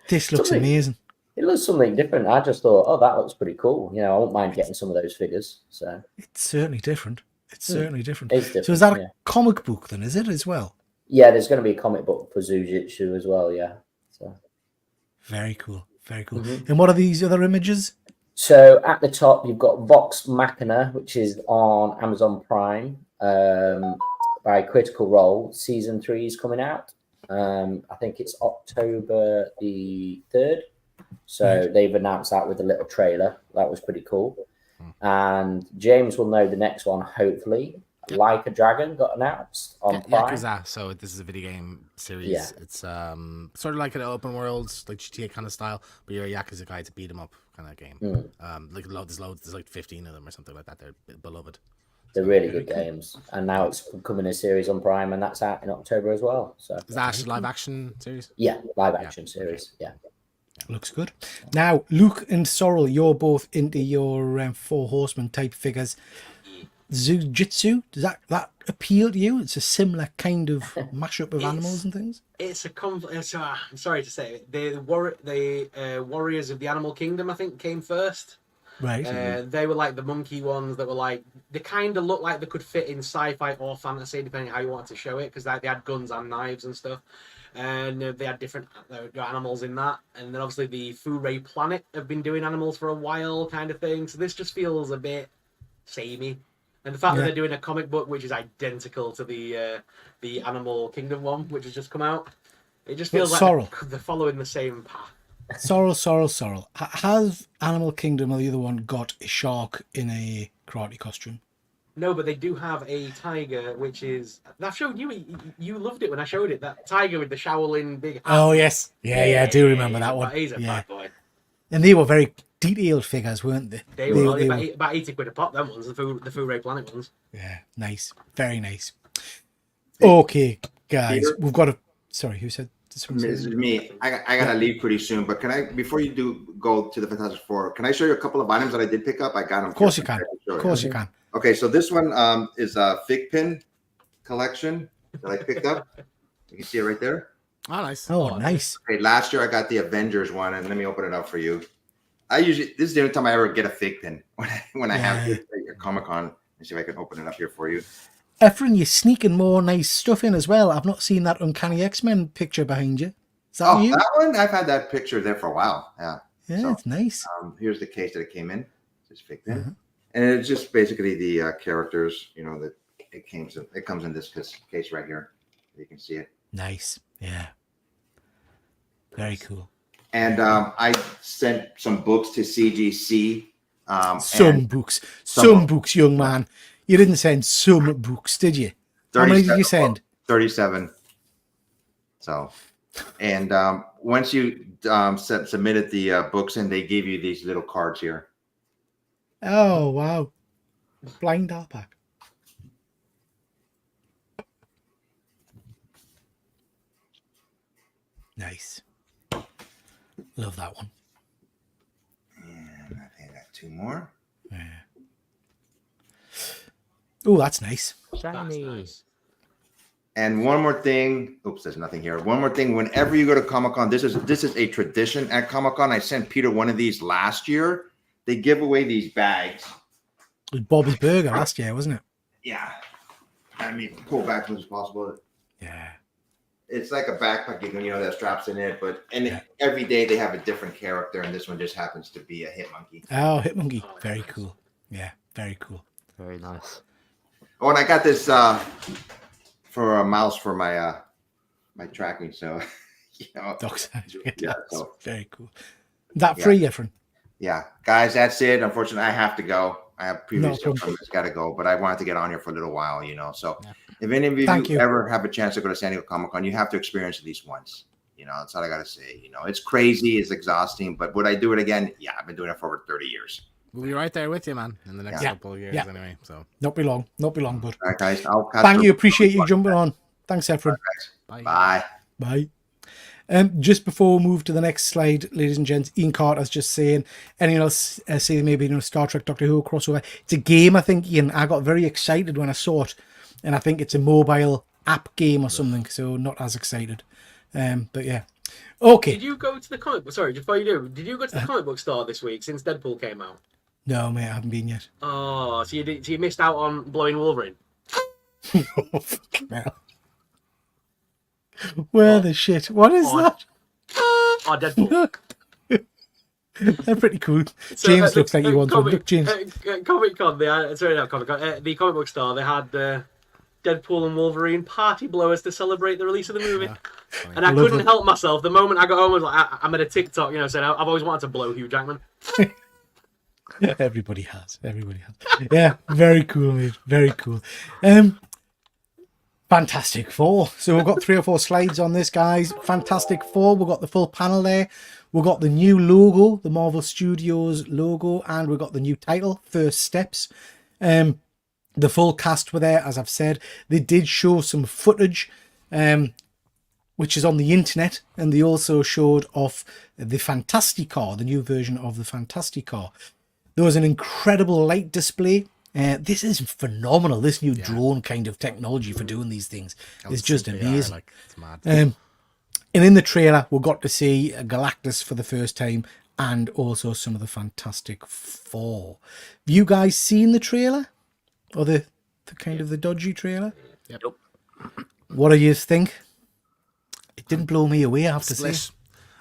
This looks amazing. It looks something different. I just thought, oh, that looks pretty cool. I won't mind getting some of those figures. So it's certainly different. It's certainly different. It's different. So is that a comic book then? Is it as well? Yeah, there's going to be a comic book for Zujitsu as well. Yeah. So very cool. Very cool. Mm-hmm. And what are these other images? So at the top, you've got Vox Machina, which is on Amazon Prime by Critical Role. Season 3 is coming out. I think it's October the 3rd. So they've announced that with a little trailer. That was pretty cool. And James will know the next one, hopefully. Yep. Like a Dragon got announced on Prime. Yakuza. So this is a video game series. Yeah. It's sort of like an open world, like GTA kind of style, but you're a Yakuza guy to beat him up kind of game. There's like 15 of them or something like that. They're beloved. They're really good games. And now it's becoming a series on Prime, and that's out in October as well. So is that actually a live action series? Yeah, live action series. Yeah. Looks good. Now, Luke and Sorrel, you're both into your Four Horsemen type figures. Zujitsu, does that appeal to you? It's a similar kind of mashup of animals and things. It's I'm sorry to say it. The Warriors of the Animal Kingdom, I think, came first. Right. They were like the monkey ones that were like, they kind of looked like they could fit in sci-fi or fantasy, depending on how you wanted to show it, because they had guns and knives and stuff. And they had different animals in that. And then obviously the Fu-Ray Planet have been doing animals for a while, kind of thing. So this just feels a bit samey. And the fact that they're doing a comic book which is identical to the Animal Kingdom one, which has just come out, it just feels like they're following the same path. Sorrel. Has Animal Kingdom or the other one got a shark in a karate costume? No, but they do have a tiger, which is I've shown you. You loved it when I showed it. That tiger with the Shaolin big hat. Oh yes, yeah, I do remember that one. He's a Yeah, bad boy. and they were very detailed figures, weren't they? They were they about 80 quid a pop. Them ones, the Foo Ray Planet ones. Yeah, nice, very nice. Okay, guys, Peter? we've got a. Sorry, who said? This is me. I gotta leave pretty soon, but can I, before you do go to the Fantastic Four, can I show you a couple of items that I did pick up? I got them. Of course you can. Of course you can. Okay, so this one is a fig pin collection that I picked up. You can see it right there. Oh, nice. Oh, nice. Okay, last year I got the Avengers one, and let me open it up for you. This is the only time I ever get a fig pin when I have it at Comic-Con. Let me see if I can open it up here for you. Efren, you're sneaking more nice stuff in as well. I've not seen that Uncanny X-Men picture behind you. Is that you? That one? I've had that picture there for a while. Yeah. Yeah, it's nice. Here's the case that it came in. Just fig pin. And it's just basically the characters, that it comes in this case right here. You can see it. Nice. Yeah. Very cool. And I sent some books to CGC. Some books, young man. You didn't send some books, did you? How many did you send? 37. So, and once you submitted the books in, they gave you these little cards here. Oh, wow. Blind art pack. Nice. Love that one. And I think I got two more. Yeah. Oh, that's nice. Shiny. Nice. And one more thing. Oops, there's nothing here. One more thing. Whenever you go to Comic-Con, this is a tradition at Comic-Con. I sent Peter one of these last year. They give away these bags. It was Bob's Burger last year, wasn't it? Yeah. I mean, pull back as much as possible. Yeah. It's like a backpack, that straps in it, but every day they have a different character, and this one just happens to be a Hitmonkey. Oh, Hitmonkey. Very cool. Yeah, very cool. Very nice. Oh, and I got this for a mouse for my my tracking. So, So very cool. That free, Efren? Yeah, guys, that's it. Unfortunately, I have to go. I have previous appointments, got to go, but I wanted to get on here for a little while, So, if any of you ever have a chance to go to San Diego Comic-Con, you have to experience it at least once. That's all I got to say. It's crazy, it's exhausting, but would I do it again? Yeah, I've been doing it for over 30 years. We'll be right there with you, man, in the next couple of years anyway. So Not be long, bud. All right, guys. Thank you. Appreciate you jumping on. Thanks, Efren. Bye. Bye. Just before we move to the next slide, ladies and gents, Ian Carter's just saying, anyone else say maybe Star Trek Doctor Who crossover? It's a game, I think, Ian. I got very excited when I saw it, and I think it's a mobile app game or something, so not as excited. But yeah. Okay. Did you go to the comic book? Sorry, before you do, did you go to the comic book store this week since Deadpool came out? No, mate, I haven't been yet. Oh, so you missed out on Blowing Wolverine? Oh, fucking hell. Where the shit? What is that? Oh, Deadpool. They're pretty cool. So, James looks like he wants one. Look, James. Comic-Con, Comic-Con. The comic book store, they had Deadpool and Wolverine party blowers to celebrate the release of the movie. Yeah. And I couldn't help myself. The moment I got home, I was like, I'm at a TikTok, saying I've always wanted to blow Hugh Jackman. Everybody has. Yeah, very cool, mate. Very cool. Fantastic Four. So we've got 3 or 4 slides on this, guys. Fantastic Four. We've got the full panel there. We've got the new logo, the Marvel Studios logo, and we've got the new title, First Steps. The full cast were there, as I've said. They did show some footage, which is on the internet, and they also showed off the Fantasticar, the new version of the Fantasticar. There was an incredible light display. This is phenomenal. This new drone kind of technology for doing these things is just amazing. It's mad. And in the trailer, we got to see Galactus for the first time, and also some of the Fantastic Four. Have you guys seen the trailer, or the kind of the dodgy trailer? Yep. What do you think? It didn't blow me away, I have to say.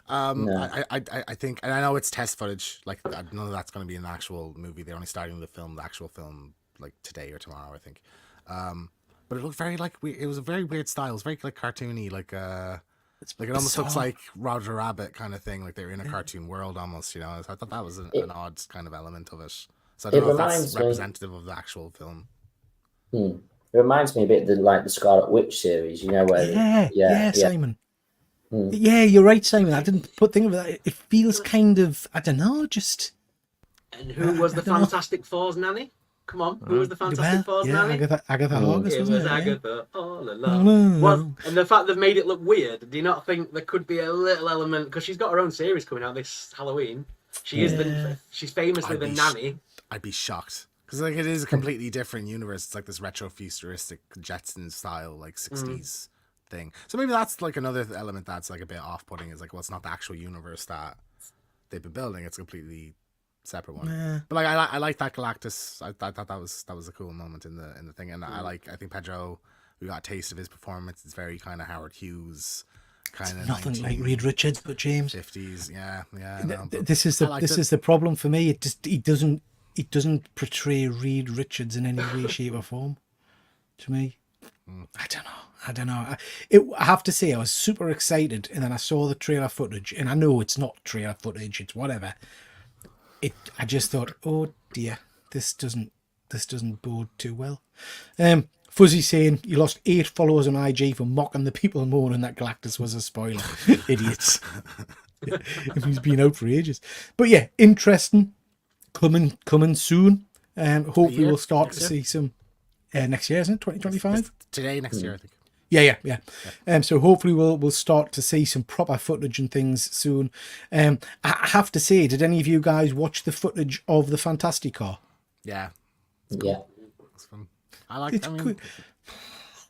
I think, and I know it's test footage. Like, I know that's going to be an actual movie. They're only starting to film the actual film like today or tomorrow, I think. But it looked very it was a very weird style. It's very like cartoony, like it almost looks like Roger Rabbit kind of thing. Like they're in a cartoon world almost. So I thought that was an odd kind of element of it. So I don't know if that's representative of the actual film. It reminds me a bit of the Scarlet Witch series, you know, where Yeah, Simon. Yeah, you're right, Simon. I didn't think of that. It feels kind of, I don't know, just. And who was the I don't know. Fantastic Four's nanny? Come on, who was the Fantastic Four's yeah, nanny? Agatha Harkness, It wasn't was it? Agatha all along. Well, and the fact they've made it look weird, do you not think there could be a little element, because she's got her own series coming out this Halloween. She's famously the nanny. I'd be shocked. Because like it is a completely different universe. It's like this retro futuristic Jetsons style, like 60s thing. So maybe that's like another element that's like a bit off-putting, is like, well, it's not the actual universe that they've been building. It's a completely separate one. But like I like that Galactus. I thought that was a cool moment in the thing. And I think Pedro, we got a taste of his performance. It's very kind of Howard Hughes, kind of nothing like Reed Richards, but James. 50s, yeah. No, This is the problem for me. He doesn't portray Reed Richards in any way, shape, or form. To me, I don't know. I have to say, I was super excited, and then I saw the trailer footage, and I know it's not trailer footage; it's whatever. I just thought, oh dear, this doesn't bode too well. Fuzzy saying you lost 8 followers on IG for mocking the people moaning that Galactus was a spoiler. Idiots. He's been out for ages. But yeah, interesting. Coming soon. Hopefully we'll start to see some next year, isn't it? 2025? Today, next year, I think. Yeah. So hopefully we'll start to see some proper footage and things soon. I have to say, did any of you guys watch the footage of the Fantastic Car? Yeah. Yeah. It's fun.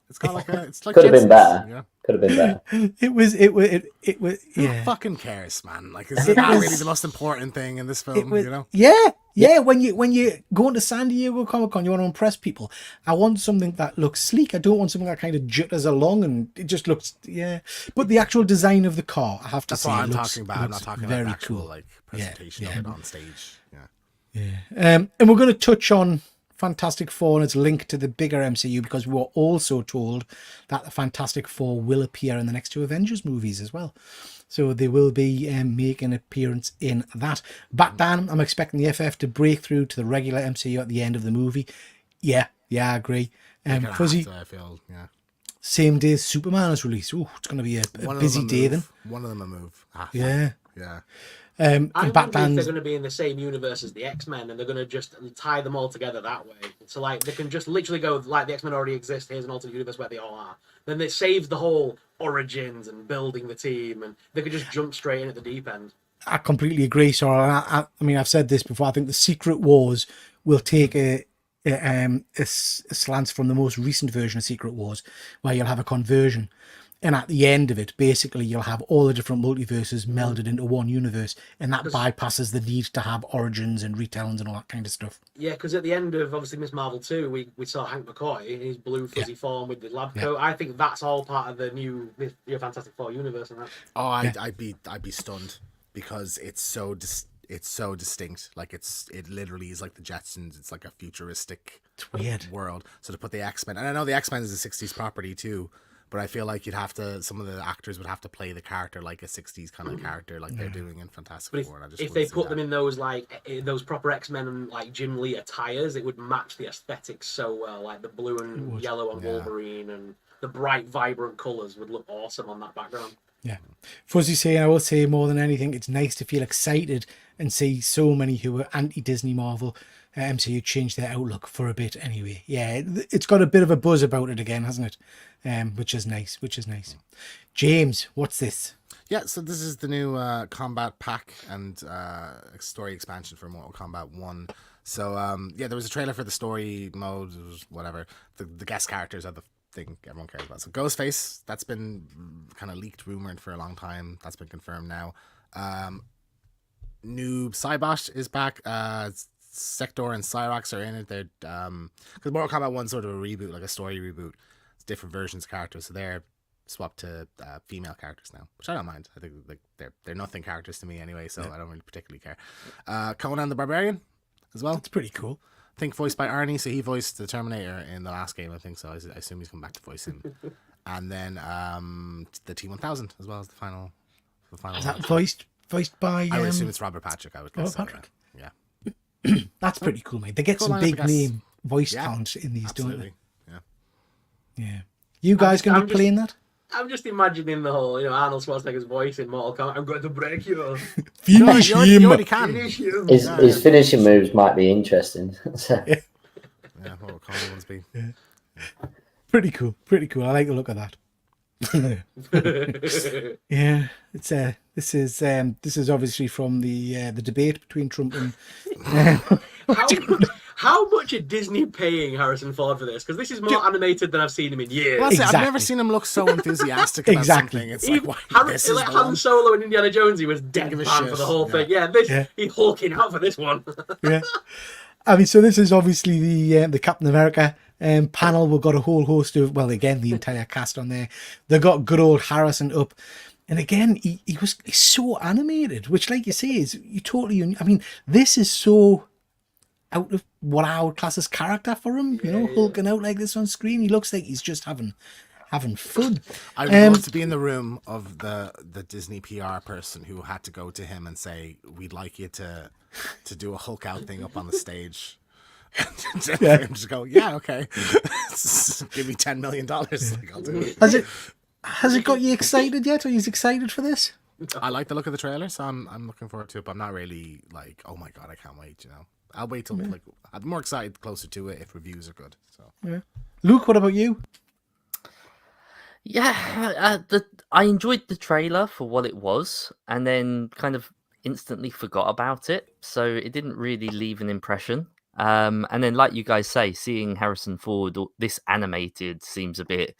It's got like it's like Could have been better. Yeah. Could have been better. It was. Who Yeah. fucking cares, man? Like, is that really the most important thing in this film? You know? Yeah. When you go into San Diego Comic-Con, you want to impress people. I want something that looks sleek. I don't want something that kind of jitters along and it just looks But the actual design of the car, I have to That's say, what I'm looks, talking about. I'm not talking very about the actual cool. like presentation of it on stage. Yeah. And we're going to touch on Fantastic Four and its link to the bigger MCU, because we were also told that the Fantastic Four will appear in the next 2 Avengers movies as well. So they will be making an appearance in that. Batman, I'm expecting the FF to break through to the regular MCU at the end of the movie. Yeah, I agree. Fuzzy, I feel, same day as Superman is released. Ooh, it's going to be a busy day then. One of them a move. Yeah. I wonder if Batman's they're going to be in the same universe as the X-Men, and they're going to just tie them all together that way. So like they can just literally go like the X-Men already exist. Here's an alternate universe where they all are. Then it saves the whole origins and building the team, and they could just jump straight in at the deep end. I completely agree, Sorrel. I mean, I've said this before. I think the Secret Wars will take a slant from the most recent version of Secret Wars, where you'll have a conversion, and at the end of it, basically, you'll have all the different multiverses melded into one universe, and that bypasses the need to have origins and retellings and all that kind of stuff. Yeah, because at the end of obviously Miss Marvel 2, we saw Hank McCoy in his blue fuzzy form with the lab coat. I think that's all part of the new Fantastic Four universe. And that. Oh, I'd be stunned, because it's so distinct. Like it literally is like the Jetsons. It's like a futuristic world. So to put the X-Men, and I know the X-Men is a 60s property too, but I feel like some of the actors would have to play the character like a 60s kind of character, like they're doing in Fantastic Four. If they put them in those those proper X-Men and like Jim Lee attires, it would match the aesthetics so well. Like the blue and yellow on Wolverine and the bright, vibrant colours would look awesome on that background. Yeah. Fuzzy saying, I will say more than anything, it's nice to feel excited and see so many who were anti-Disney Marvel MCU change their outlook for a bit anyway. Yeah, it's got a bit of a buzz about it again, hasn't it? Which is nice. James, what's this? Yeah, so this is the new combat pack and story expansion for Mortal Kombat 1. So, there was a trailer for the story mode, whatever. The guest characters are the thing everyone cares about. So Ghostface, that's been kind of leaked, rumored for a long time. That's been confirmed now. New Cybot is back. Sector and Cyrax are in it. They're because Mortal Kombat 1's sort of a reboot, like a story reboot. It's different versions of characters, so they're swapped to female characters now, which I don't mind. I think like they're nothing characters to me anyway, so I don't really particularly care. Conan the Barbarian as well. That's pretty cool. I think voiced by Arnie, so he voiced the Terminator in the last game, I think, so I assume he's come back to voice him. And then the T-1000 as well as the final Is that voiced by I would assume it's Robert Patrick, I would guess. Robert Patrick? Yeah. That's pretty cool, mate. They get Cool some lineup, big I guess. name voice talent in these, Absolutely. don't Yeah. You guys going to be playing that? I'm just imagining the whole, Arnold Schwarzenegger's voice in Mortal Kombat. I'm going to break you. Finish You him. already can. Finish him. His finishing moves might be interesting. So, Yeah. Yeah, what will Conor ones be? Pretty cool. Pretty cool. I like the look of that. Yeah, it's this is obviously from the debate between Trump and How much are Disney paying Harrison Ford for this? Because this is more animated than I've seen him in years. Well, I've never Exactly. seen him look so enthusiastic about Exactly. something. It's He- like, why? This is like the Han one. Solo and Indiana Jones, he was dead give a fan shit. for the whole Yeah. thing. Yeah. He's hulking out for this one. yeah. I mean, so this is obviously the Captain America panel. We've got a whole host of, well, again, the entire cast on there. They got good old Harrison up. And again, he's so animated, which, like you say, is you totally. I mean, this is so out of what I would class as character for him. Hulking out like this on screen. He looks like he's just having fun. I would love to be in the room of the Disney PR person who had to go to him and say, "We'd like you to do a Hulk out thing up on the stage." Yeah. And just go, yeah, okay. Give me $10 million. Like, I'll do it. Has it got you excited yet? Are you excited for this? I like the look of the trailer, so I'm looking forward to it. But I'm not really like, oh my god, I can't wait. I'll wait till I'm more excited closer to it if reviews are good. So Luke, what about you? Yeah, I enjoyed the trailer for what it was, and then kind of instantly forgot about it. So it didn't really leave an impression. And then, like you guys say, seeing Harrison Ford this animated seems a bit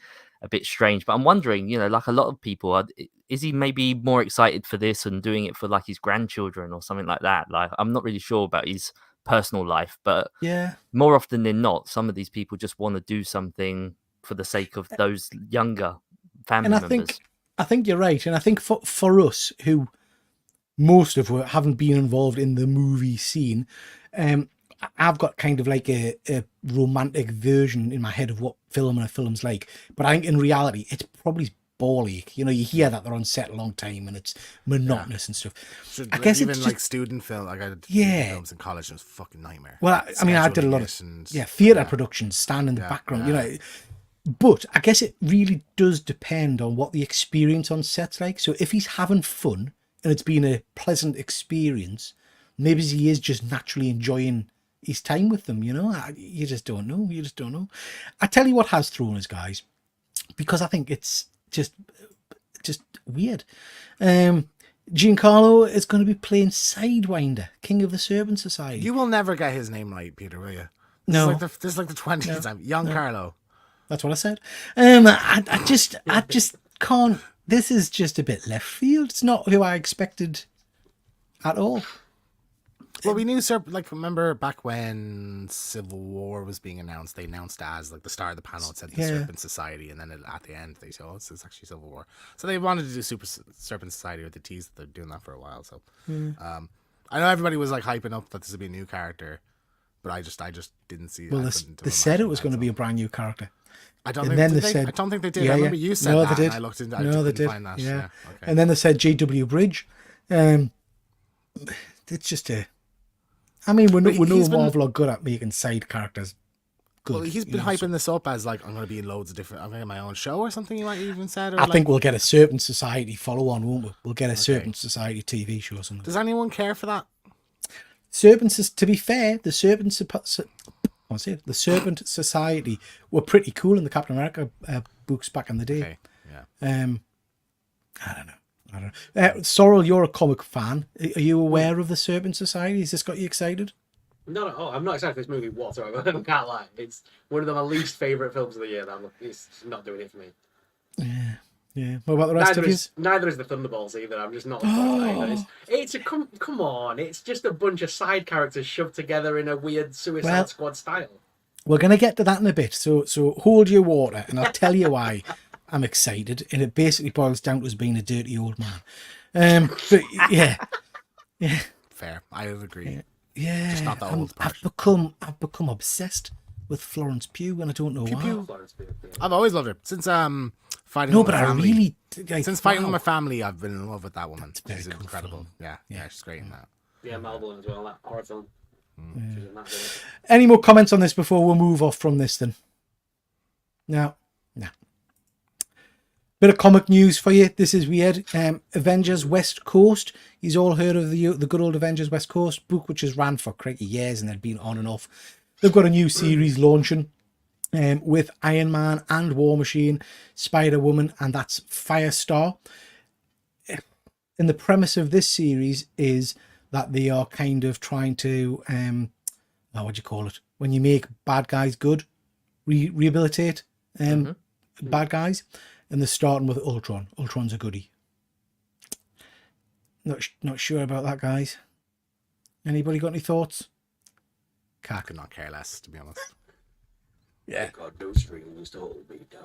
strange. But I'm wondering, like a lot of people, is he maybe more excited for this and doing it for like his grandchildren or something like that? Like, I'm not really sure about his personal life, but Yeah, more often than not, some of these people just want to do something for the sake of those younger family and members. I think you're right, and I think for us who most of us haven't been involved in the movie scene, I've got kind of like a romantic version in my head of what a film's like. But I think in reality, it's probably ball ache. You hear that they're on set a long time and it's monotonous and stuff. so, I guess even it's like just, student film, like I did Yeah. films in college, and it was a fucking nightmare. well, I mean, I did a lot Scheduling of it and- theatre productions, stand in the background, But I guess it really does depend on what the experience on set's like. So if he's having fun and it's been a pleasant experience, maybe he is just naturally enjoying his time with them, you just don't know. I tell you what has thrown us, guys, because I think it's just weird. Giancarlo is going to be playing Sidewinder, King of the Serpent Society. You will never get his name right, Peter, will you? No. This is like the 20th time. Young Carlo. That's what I said. I just can't. This is just a bit left field. It's not who I expected at all. Well, we knew, remember back when Civil War was being announced, they announced as like the start of the panel, it said the Serpent Society, and then at the end they said, oh, it's actually Civil War. So they wanted to do Serpent Society, or the tease that they're doing that for a while. So I know everybody was like hyping up that this would be a new character, but I just didn't see. Well, they said it was going to be a brand new character. I don't And think then they said, I don't think they did. Yeah, I remember yeah. you said No, that. they did. And I looked into. No, they couldn't did. Find that. Yeah. Okay. And then they said G.W. Bridge. It's just a. I mean, we know Marvel are good at making side characters good. Well, he's been hyping this up as like, I'm going to be in loads of different. I'm going to get my own show or something. You might even said. Or I think we'll get a Serpent Society follow-on, won't we? We'll get a Serpent Society TV show or something. Does anyone care for that? To be fair, the Serpent Society were pretty cool in the Captain America books back in the day. Okay. Yeah. I don't know. Sorrel, you're a comic fan. Are you aware of the Serpent Society? Has this got you excited? No, I'm not excited for this movie whatsoever. I can't lie. It's one of my least favourite films of the year. It's not doing it for me. Yeah. What about the rest of you? Neither is the Thunderbolts either. I'm just not. It's a come on. It's just a bunch of side characters shoved together in a weird Suicide Squad style. We're going to get to that in a bit. So hold your water, and I'll tell you why I'm excited. And it basically boils down to us being a dirty old man. But yeah. Fair. I would agree. Yeah. Just not the old part. I've become obsessed with Florence Pugh, and I don't know why. I've always loved her since fighting. No, with but my I family. really Since fighting with my family, I've been in love with that woman. She's very cool incredible. film. Yeah, she's great in that. Yeah, Melbourne as well. That horror film. She's in that film. Any more comments on this before we move off from this then? No. Bit of comic news for you. This is weird. Avengers West Coast. You've all heard of the good old Avengers West Coast book, which has ran for crikey years and they've been on and off. They've got a new series launching with Iron Man and War Machine, Spider-Woman, and that's Firestar. And the premise of this series is that they are kind of trying to, what do you call it? When you make bad guys good, rehabilitate bad guys. And they're starting with Ultron. Ultron's a goodie. Not sure about that, guys. Anybody got any thoughts? I could not care less, to be honest. Yeah. God, no strings to hold me down.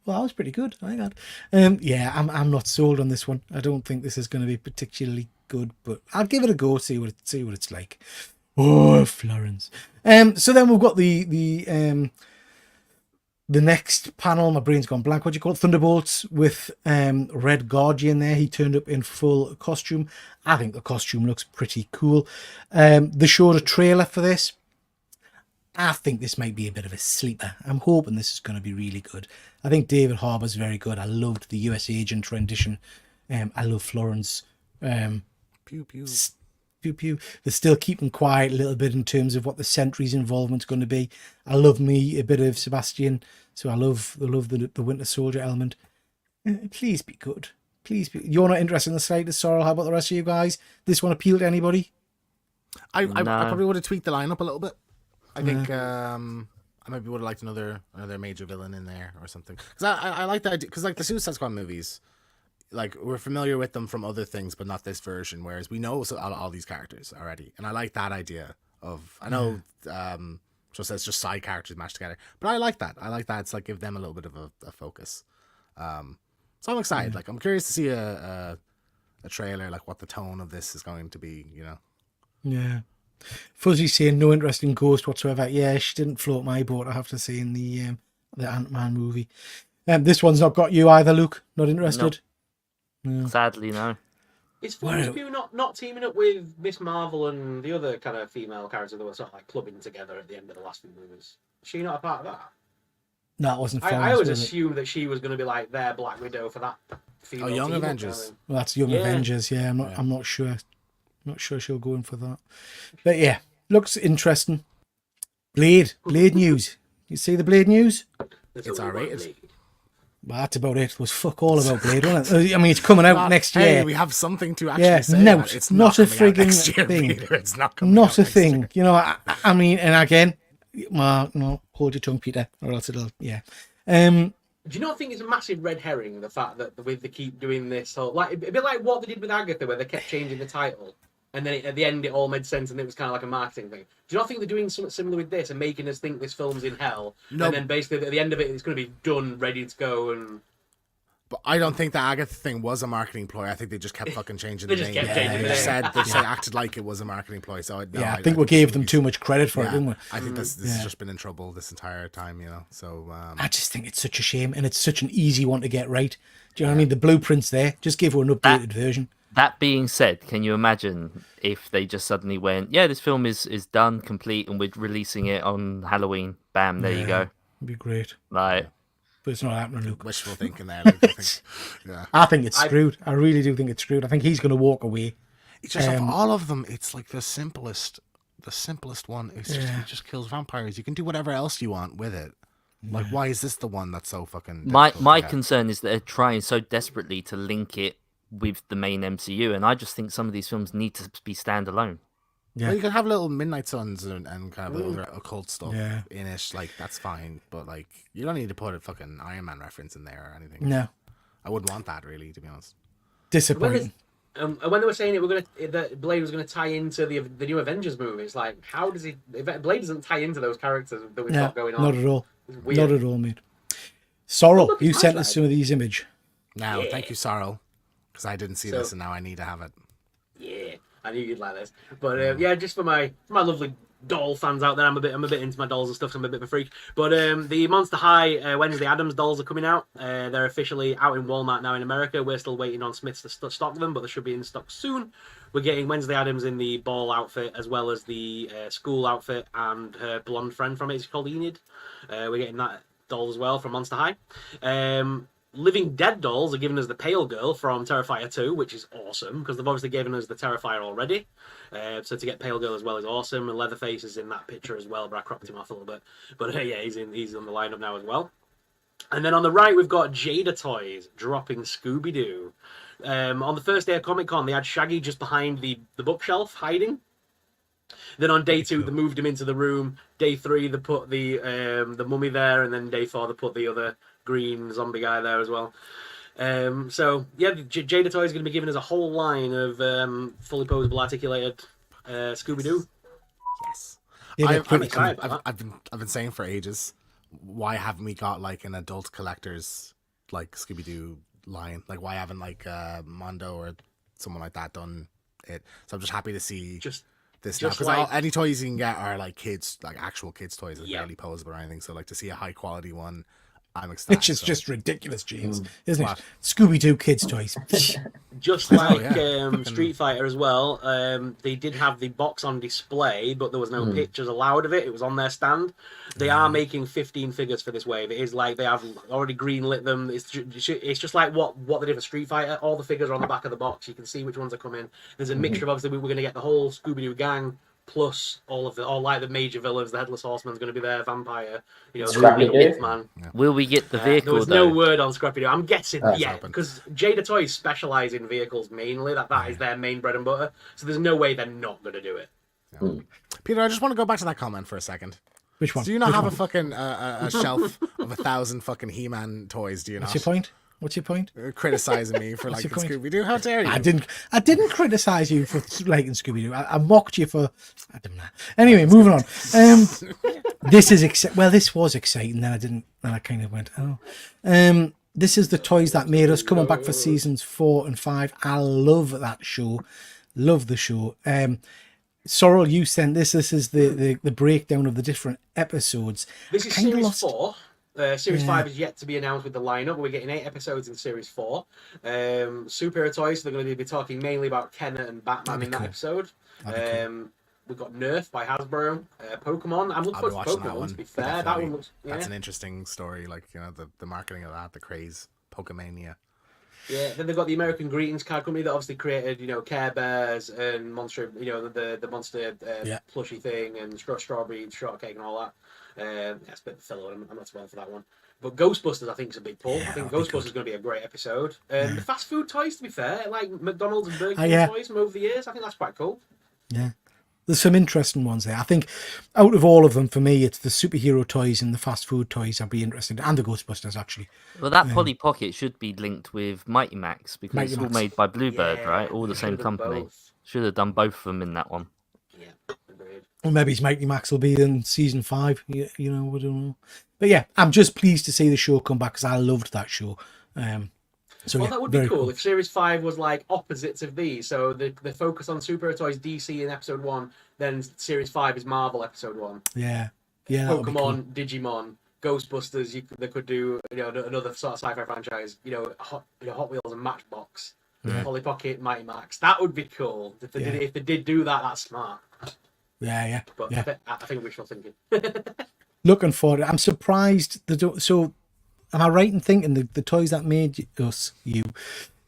Well, that was pretty good. I got. Yeah, I'm not sold on this one. I don't think this is going to be particularly good, but I'll give it a go. See what it's like. Oh, Florence. So then we've got the next panel. My brain's gone blank. What do you call it? Thunderbolts with Red Guardian there. He turned up in full costume. I think the costume looks pretty cool. They showed a trailer for this. I think this might be a bit of a sleeper. I'm hoping this is going to be really good. I think David Harbour's very good. I loved the US agent rendition. I love Florence. Pew pew. Pew pew. They're still keeping quiet a little bit in terms of what the Sentry's involvement's going to be. I love me a bit of Sebastian, so I love the Winter Soldier element. Please be good. Please be. You're not interested in the slightest, Sorrel. How about the rest of you guys? This one appeal to anybody? I probably would have tweaked the lineup a little bit. I think I maybe would have liked another major villain in there or something. Because I like the idea. Because like the Suicide Squad movies, like we're familiar with them from other things, but not this version. Whereas we know all these characters already, and I like that idea of. I know, just it's just side characters mashed together, but I like that. I like that. It's like give them a little bit of a focus. So I'm excited. Like I'm curious to see a trailer, like what the tone of this is going to be. You know. Yeah. Fuzzy saying no interest in Ghost whatsoever. Yeah, she didn't float my boat, I have to say, in the Ant-Man movie. This one's not got you either, Luke. Not interested? No. Sadly, no. Is Florence Pugh not teaming up with Miss Marvel and the other kind of female character that were sort of like clubbing together at the end of the last few movies? Is she not a part of that? No, it wasn't. I always assumed that she was going to be like their Black Widow for that female. Young team Avengers. Well, that's Young Avengers. Yeah, I'm not sure. Not sure she'll go in for that. But yeah, looks interesting. Blade news. You see the Blade news? It's R-rated. Well, that's about it. It was fuck all about Blade, wasn't it? I mean, it's coming out next year. Hey, we have something to actually say. No, it's not a frigging thing. It's not coming not out a next thing. year. You know, I mean, and again, well, no, hold your tongue, Peter, or else it'll, yeah. Do you not think it's a massive red herring, the fact that they keep doing this whole, like, a bit like what they did with Agatha, where they kept changing the title, and then at the end it all made sense, and it was kind of like a marketing thing. Do you not think they're doing something similar with this and making us think this film's in hell, and then basically at the end of it, it's going to be done, ready to go, and... But I don't think the Agatha thing was a marketing ploy. I think they just kept fucking changing the name. They said acted like it was a marketing ploy. So I think we gave them too much credit for it, didn't we? I think this has just been in trouble this entire time, you know. So I just think it's such a shame, and it's such an easy one to get right. Do you know what I mean? The blueprint's there. Just give her an updated version. That being said, can you imagine if they just suddenly went, yeah, this film is done, complete, and we're releasing it on Halloween. Bam, there you go. It'd be great. Like, but it's not happening, Luke. Wishful thinking there, Luke. I think it's screwed. I really do think it's screwed. I think he's going to walk away. It's just of all of them, it's like the simplest one. It's just, it just kills vampires. You can do whatever else you want with it. Like, why is this the one that's so fucking difficult my concern is that they're trying so desperately to link it with the main MCU, and I just think some of these films need to be standalone. Yeah. Well, you can have little Midnight Suns and kind of little occult stuff in it. Like, that's fine. But, like, you don't need to put a fucking Iron Man reference in there or anything. No. I wouldn't want that, really, to be honest. Disappointing. When they were saying that Blade was going to tie into the new Avengers movies, like, how does he... Blade doesn't tie into those characters that we've got going on. Not at all. Not at all, mate. Sorrel, you sent us some of these images. Now, thank you, Sorrel, because I didn't see this and now I need to have it. Yeah. I knew you'd like this, but just for my lovely doll fans out there, I'm a bit into my dolls and stuff. So I'm a bit of a freak. But the Monster High Wednesday Addams dolls are coming out. They're officially out in Walmart now in America. We're still waiting on Smiths to stock them, but they should be in stock soon. We're getting Wednesday Addams in the ball outfit as well as the school outfit, and her blonde friend from it is called Enid. We're getting that doll as well from Monster High. Living Dead dolls are giving us the Pale Girl from Terrifier 2, which is awesome because they've obviously given us the Terrifier already. So to get Pale Girl as well is awesome. And Leatherface is in that picture as well, but I cropped him off a little bit. But yeah, he's on the lineup now as well. And then on the right, we've got Jada Toys dropping Scooby-Doo. On the first day of Comic-Con, they had Shaggy just behind the bookshelf hiding. Then on day 2, they moved him into the room. Day 3, they put the mummy there, and then day 4, they put the other green zombie guy there as well. So yeah, Jada Toy is going to be giving us a whole line of fully posable, articulated Scooby-Doo. Yes. Yeah, I've been saying for ages, why haven't we got like an adult collector's like Scooby-Doo line? Like why haven't like Mondo or someone like that done it? So I'm just happy to see this now, because any toys you can get are like kids, like actual kids toys, that barely posable or anything. So like to see a high quality one, I'm excited. Which is just ridiculous, James, isn't it? Scooby-Doo kids toys. Just like Street Fighter as well, they did have the box on display, but there was no pictures allowed of it. It was on their stand. They are making 15 figures for this wave. It is like they have already greenlit them. It's just like what they did for Street Fighter. All the figures are on the back of the box. You can see which ones are coming. There's a mixture of, obviously, we're going to get the whole Scooby-Doo gang, plus all like the major villains. The Headless Horseman's going to be there, Vampire, Wolfman. Will we get the vehicle? There was no word on Scrappy-Doo. I'm guessing, because Jada Toys specialise in vehicles mainly. That is their main bread and butter. So there's no way they're not going to do it. Yeah. Peter, I just want to go back to that comment for a second. Which one? Do you not have a fucking a shelf of 1,000 fucking He-Man toys? Do you not? What's your point? Criticizing me for liking Scooby-Doo? How dare you? I didn't criticize you for liking Scooby-Doo. I mocked you for. I don't know. Anyway, moving on. This was exciting. Then I kind of went, oh. This is the toys that made us, coming back for seasons 4 and 5. I love that show. Love the show. Sorrel, you sent this. This is the breakdown of the different episodes. This is series 4. Series 5 is yet to be announced with the lineup. We're getting 8 episodes in Series 4. Superhero toys, they're going to be talking mainly about Kenner and Batman in that episode. We've got Nerf by Hasbro. Pokemon. I'm looking forward to Pokemon, to be fair. Definitely. That one looks... Yeah. That's an interesting story, like, you know, the marketing of that, the craze, Pokemania. Yeah, then they've got the American Greetings card company that obviously created, Care Bears and Monster, the Monster plushy thing and strawberry shortcake and all that. That's a bit of a filler. I'm not too well for that one. But Ghostbusters, I think, is a big pull. I think Ghostbusters is going to be a great episode. The fast food toys, to be fair, like McDonald's and Burger King toys from over the years, I think that's quite cool. Yeah. There's some interesting ones there. I think out of all of them, for me, it's the superhero toys and the fast food toys I'd be interested in, and the Ghostbusters, actually. Well, that Polly Pocket should be linked with Mighty Max, because it's all made by Bluebird, right? All the same company. Should have done both of them in that one. Yeah, agreed. Or maybe it's Mighty Max will be in season 5. We don't know. But yeah, I'm just pleased to see the show come back, because I loved that show. That would be cool if Series 5 was like opposites of these. So the focus on Super Toys DC in Episode 1, then Series 5 is Marvel Episode 1. Yeah. Pokemon, cool. Digimon, Ghostbusters. They could do another sort of sci-fi franchise. Hot Wheels and Matchbox. Polly Pocket, Mighty Max. That would be cool if they did do that. That's smart. Yeah. But I think wishful thinking. Looking forward. I'm surprised. So, am I right in thinking the toys that made us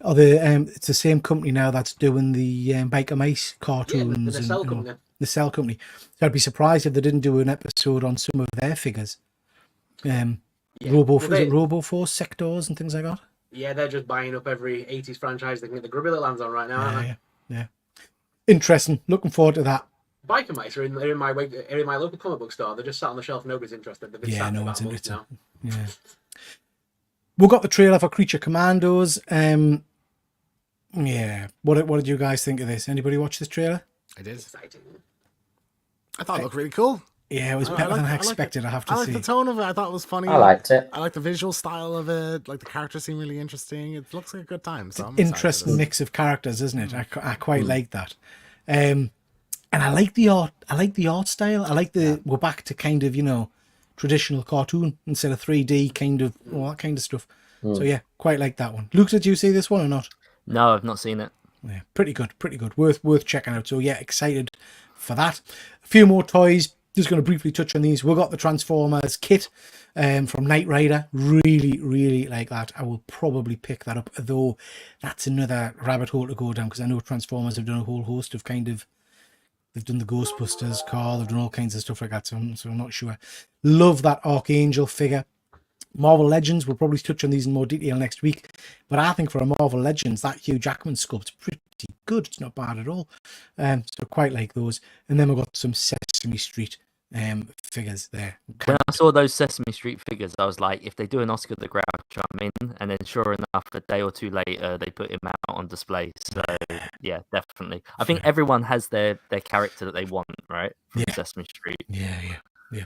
are it's the same company now that's doing the Biker Mice cartoons? The Cell company. The Cell company. So I'd be surprised if they didn't do an episode on some of their figures. Roboforce sectors and things like that. Yeah, they're just buying up every 80s franchise they can get the grubby little hands on right now, aren't they? Yeah. Interesting. Looking forward to that. Biker Mice are in my local comic book store. They're just sat on the shelf. Nobody's interested. They've been sat for about a month now. Yeah. We got the trailer for Creature Commandos. What did you guys think of this? Anybody watch this trailer? I did. Exciting. I thought it looked really cool. Yeah, it was better than I expected, I have to say. I liked the tone of it. I thought it was funny. I liked it. I like the visual style of it. Like, the characters seem really interesting. It looks like a good time. So interesting mix of characters, isn't it? I quite like that. And I like the art. I like the art style. I like we're back to kind of, traditional cartoon instead of 3D, kind of all that kind of stuff. So yeah, quite like that one. Luke, did you see this one or not? No, I've not seen it. Yeah, pretty good. Worth checking out. So yeah, excited for that. A few more toys. just going to briefly touch on these. We've got the Transformers kit from Knight Rider. Really like that. I will probably pick that up, though that's another rabbit hole to go down, because I know Transformers have done a whole host of they've done the Ghostbusters car, they've done all kinds of stuff like that, so I'm not sure. Love that Archangel figure. Marvel Legends, we'll probably touch on these in more detail next week, but I think for a Marvel Legends, that Hugh Jackman sculpt's pretty good. It's not bad at all. So quite like those. And then we've got some Sesame Street figures there. When I saw those Sesame Street figures, I was like, if they do an Oscar the Grouch, I'm in. And then sure enough, a day or two later, they put him out on display. So yeah, definitely. I think everyone has their character that they want, right? From Sesame Street. Yeah.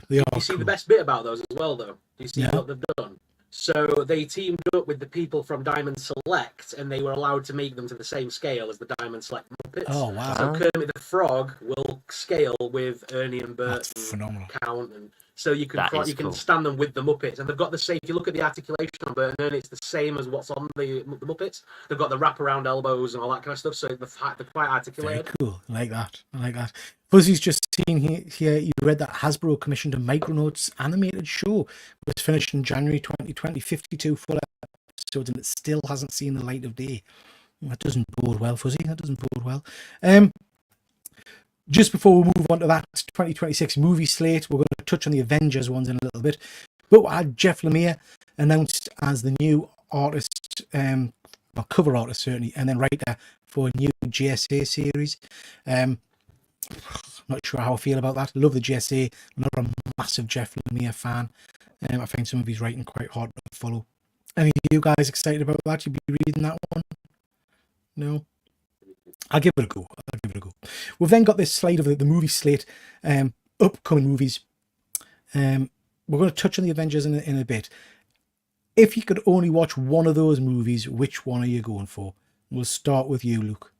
You see the best bit about those as well, though. You see what they've done. So they teamed up with the people from Diamond Select, and they were allowed to make them to the same scale as the Diamond Select Muppets. Oh wow! So Kermit the Frog will scale with Ernie and Bert, That's phenomenal. Count, and so you can can stand them with the Muppets, and they've got the same. If you look at the articulation on Bert and Ernie, it's the same as what's on the Muppets. They've got the wraparound elbows and all that kind of stuff, so they're quite articulated. Very cool. I like that. Fuzzy's just seen here. You read that Hasbro commissioned a Micronauts animated show. It was finished in January 2020. 52 full episodes, and it still hasn't seen the light of day. That doesn't bode well, Fuzzy. That doesn't bode well. Just before we move on to that 2026 movie slate, we're going to touch on the Avengers ones in a little bit. But we had Jeff Lemire announced as the new artist, cover artist certainly, and then writer for a new GSA series. Not sure how I feel about that. Love the GSA. I'm not a massive Jeff Lemire fan. I find some of his writing quite hard to follow. Any of you guys excited about that? You'll be reading that one? No? I'll give it a go. We've then got this slide of the movie slate, upcoming movies. We're going to touch on the Avengers in a bit. If you could only watch one of those movies, which one are you going for? We'll start with you, Luke.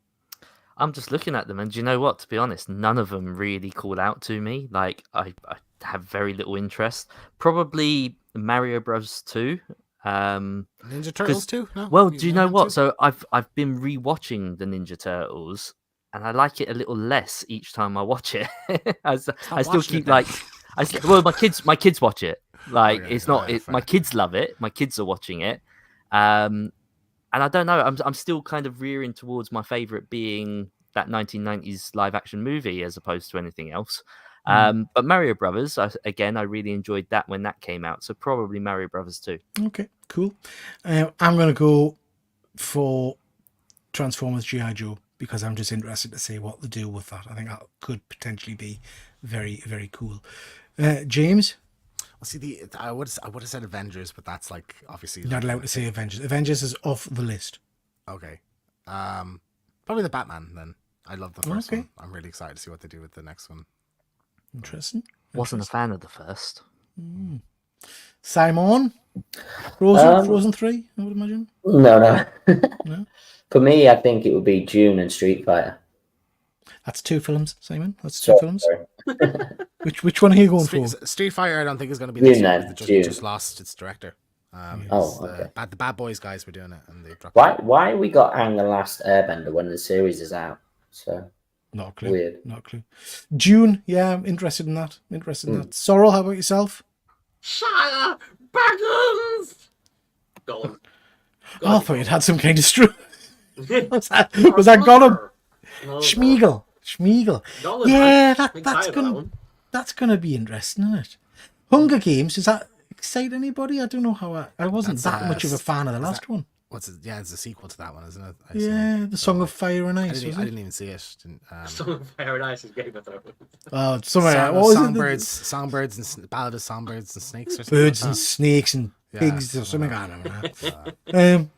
I'm just looking at them, and do you know what? To be honest, none of them really call out to me. Like, I have very little interest. Probably Mario Bros. 2. Ninja Turtles 2? No? Well, do you know what? So I've been rewatching the Ninja Turtles, and I like it a little less each time I watch it. I still keep like, my kids watch it. Like, okay, it's not. My kids love it. My kids are watching it. And I don't know, I'm still kind of rearing towards my favourite being that 1990s live action movie as opposed to anything else. But Mario Brothers, I really enjoyed that when that came out. So probably Mario Brothers 2. Okay, cool. I'm going to go for Transformers G.I. Joe, because I'm just interested to see what they do with that. I think that could potentially be very, very cool. James? Well, see, I would have said Avengers, but that's like obviously you're not allowed to say Avengers. Avengers is off the list. Okay, probably the Batman then. I love the first one. I'm really excited to see what they do with the next one. Interesting. Wasn't a fan of the first. Simon, Frozen 3, I would imagine. No. No. For me, I think it would be Dune and Street Fighter. That's 2 films, Simon. That's 2 films. Which one are you going for? Street Fighter, I don't think is going to be this year. It just lost its director. Okay. The Bad Boys guys were doing it, and they dropped. Why we got Aang the Last Airbender when the series is out? So not a clue. Weird. Not a clue. Dune, yeah, I'm interested in that. Sorrel, how about yourself? Shire Baggins. Gollum. I thought you'd had some kind of stroke. was that Gollum? Schmeagol. Gollum, yeah, that's gonna be interesting, isn't it? Hunger Games, does that excite anybody? I don't know how I wasn't that much of a fan of the last one. Yeah, it's a sequel to that one, isn't it? Yeah, the Song of Fire and Ice. I didn't even see it. Song of Fire and Ice is Game of Thrones. Oh, Songbirds, Songbirds and Ballad of Songbirds and Snakes, or something. Birds and snakes and pigs or something. I don't know.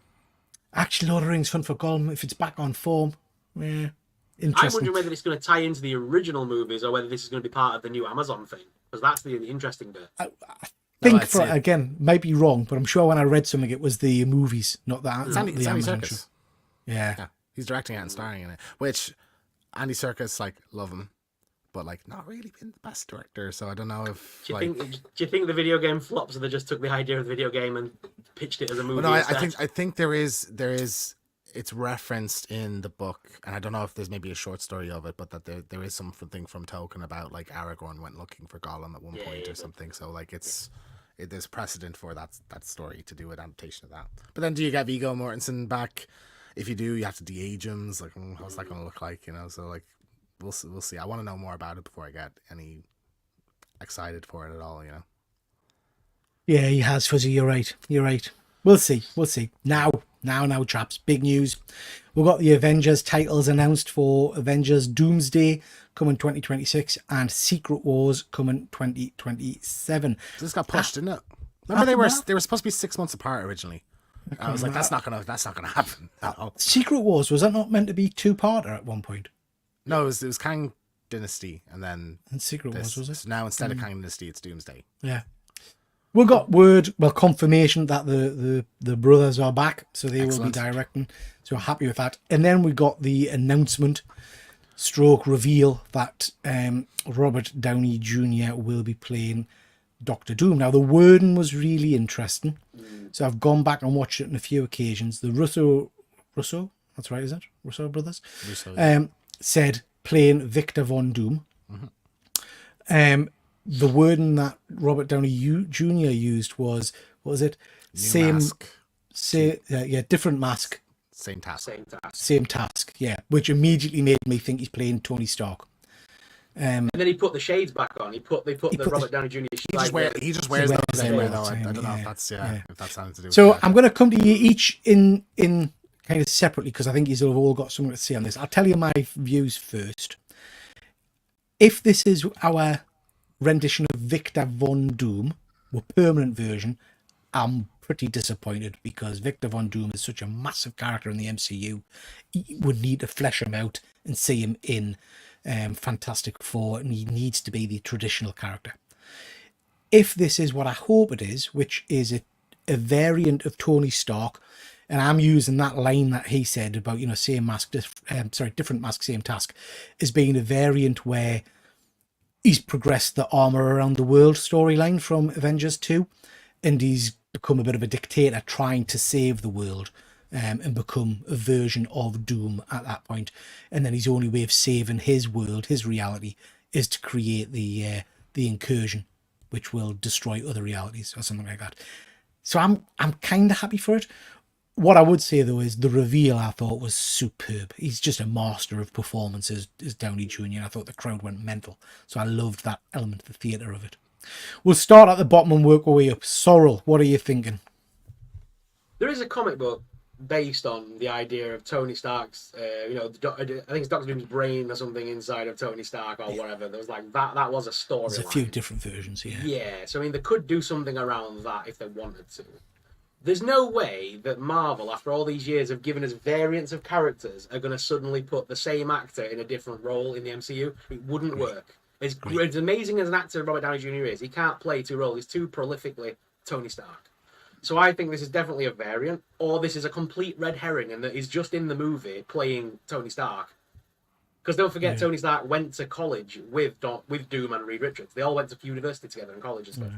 Actually, Lord of the Rings fun for Gollum if it's back on form. Yeah, interesting. I'm wondering whether it's going to tie into the original movies or whether this is going to be part of the new Amazon thing, because that's the interesting bit. I think again, might be wrong, but I'm sure when I read something, it was the movies, not the Andy Amazon Serkis. show. Yeah, he's directing it and starring in it. Which Andy Serkis, like, love him, but like not really been the best director. So I don't know if. Do you think the video game flops, or they just took the idea of the video game and pitched it as a movie? Well, no, I think there is it's referenced in the book, and I don't know if there's maybe a short story of it, but that there is something from Tolkien about like Aragorn went looking for Gollum at one point or something. So like there's precedent for that story to do an adaptation of that. But then do you get Viggo Mortensen back? If you do, you have to de-age him. It's like, how's that going to look like? You know, so like we'll see. I want to know more about it before I get any excited for it at all. You know. Yeah, he has, Fuzzy. You're right. We'll see. Now, chaps. Big news. We've got the Avengers titles announced for Avengers Doomsday coming 2026 and Secret Wars coming 2027. This got pushed, didn't it? Remember they were supposed to be 6 months apart originally. I was like, that's not gonna happen at all. Secret Wars, was that not meant to be two-parter at one point? No, it was Kang Dynasty and then Secret Wars, was it? So now instead of Kang Dynasty, it's Doomsday. Yeah. We got confirmation that the brothers are back, so they will be directing. So we're happy with that. And then we got the announcement / reveal that Robert Downey Jr. will be playing Doctor Doom. Now the wording was really interesting, so I've gone back and watched it on a few occasions. The Russo, that's right, is it? Russo brothers? Said playing Victor Von Doom. Mm-hmm. The wording that Robert Downey Jr. used was, what was it? Different mask. Same task. Yeah, which immediately made me think he's playing Tony Stark. And then he put the shades back on. They put the Robert Downey Jr. He just wears them the same way though. I don't know if that's if that's something to do with So I'm going to come to you each in kind of separately because I think you've all got something to say on this. I'll tell you my views first. If this is our rendition of Victor Von Doom, the permanent version, I'm pretty disappointed because Victor Von Doom is such a massive character in the MCU. You would need to flesh him out and see him in Fantastic Four, and he needs to be the traditional character. If this is what I hope it is, which is a variant of Tony Stark, and I'm using that line that he said about, same mask, different mask, same task, as being a variant where he's progressed the armor around the world storyline from Avengers 2, and he's become a bit of a dictator trying to save the world and become a version of Doom at that point. And then his only way of saving his world, his reality, is to create the incursion, which will destroy other realities or something like that. So I'm kind of happy for it. What I would say, though, is the reveal I thought was superb. He's just a master of performances, is Downey Jr. I thought the crowd went mental. So I loved that element of the theatre of it. We'll start at the bottom and work our way up. Sorrel, what are you thinking? There is a comic book based on the idea of Tony Stark's, I think it's Doctor Doom's brain or something inside of Tony Stark or whatever. There was like that was a story. There's a few different versions, yeah. Yeah, so I mean, they could do something around that if they wanted to. There's no way that Marvel, after all these years of giving us variants of characters, are going to suddenly put the same actor in a different role in the MCU. It wouldn't work. As amazing as an actor Robert Downey Jr. is, he can't play two roles. He's too prolifically Tony Stark. So I think this is definitely a variant, or this is a complete red herring and that he's just in the movie playing Tony Stark. Because don't forget, Tony Stark went to college with Doom and Reed Richards. They all went to university together in college and stuff.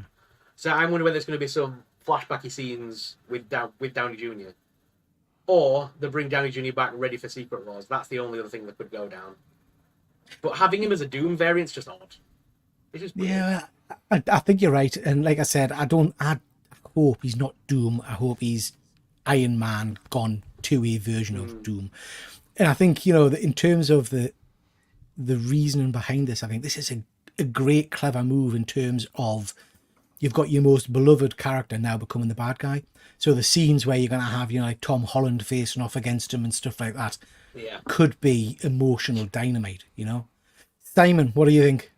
So I'm wondering whether there's going to be some flashbacky scenes with Downey Jr. Or they bring Downey Jr. back ready for Secret Wars. That's the only other thing that could go down. But having him as a Doom variant's just odd. It's just weird. I think you're right. And like I said, I hope he's not Doom. I hope he's Iron Man gone to a version of Doom. And I think, in terms of the reasoning behind this, I think this is a great, clever move in terms of you've got your most beloved character now becoming the bad guy. So the scenes where you're going to have, like Tom Holland facing off against him and stuff like that could be emotional dynamite, Simon, what do you think?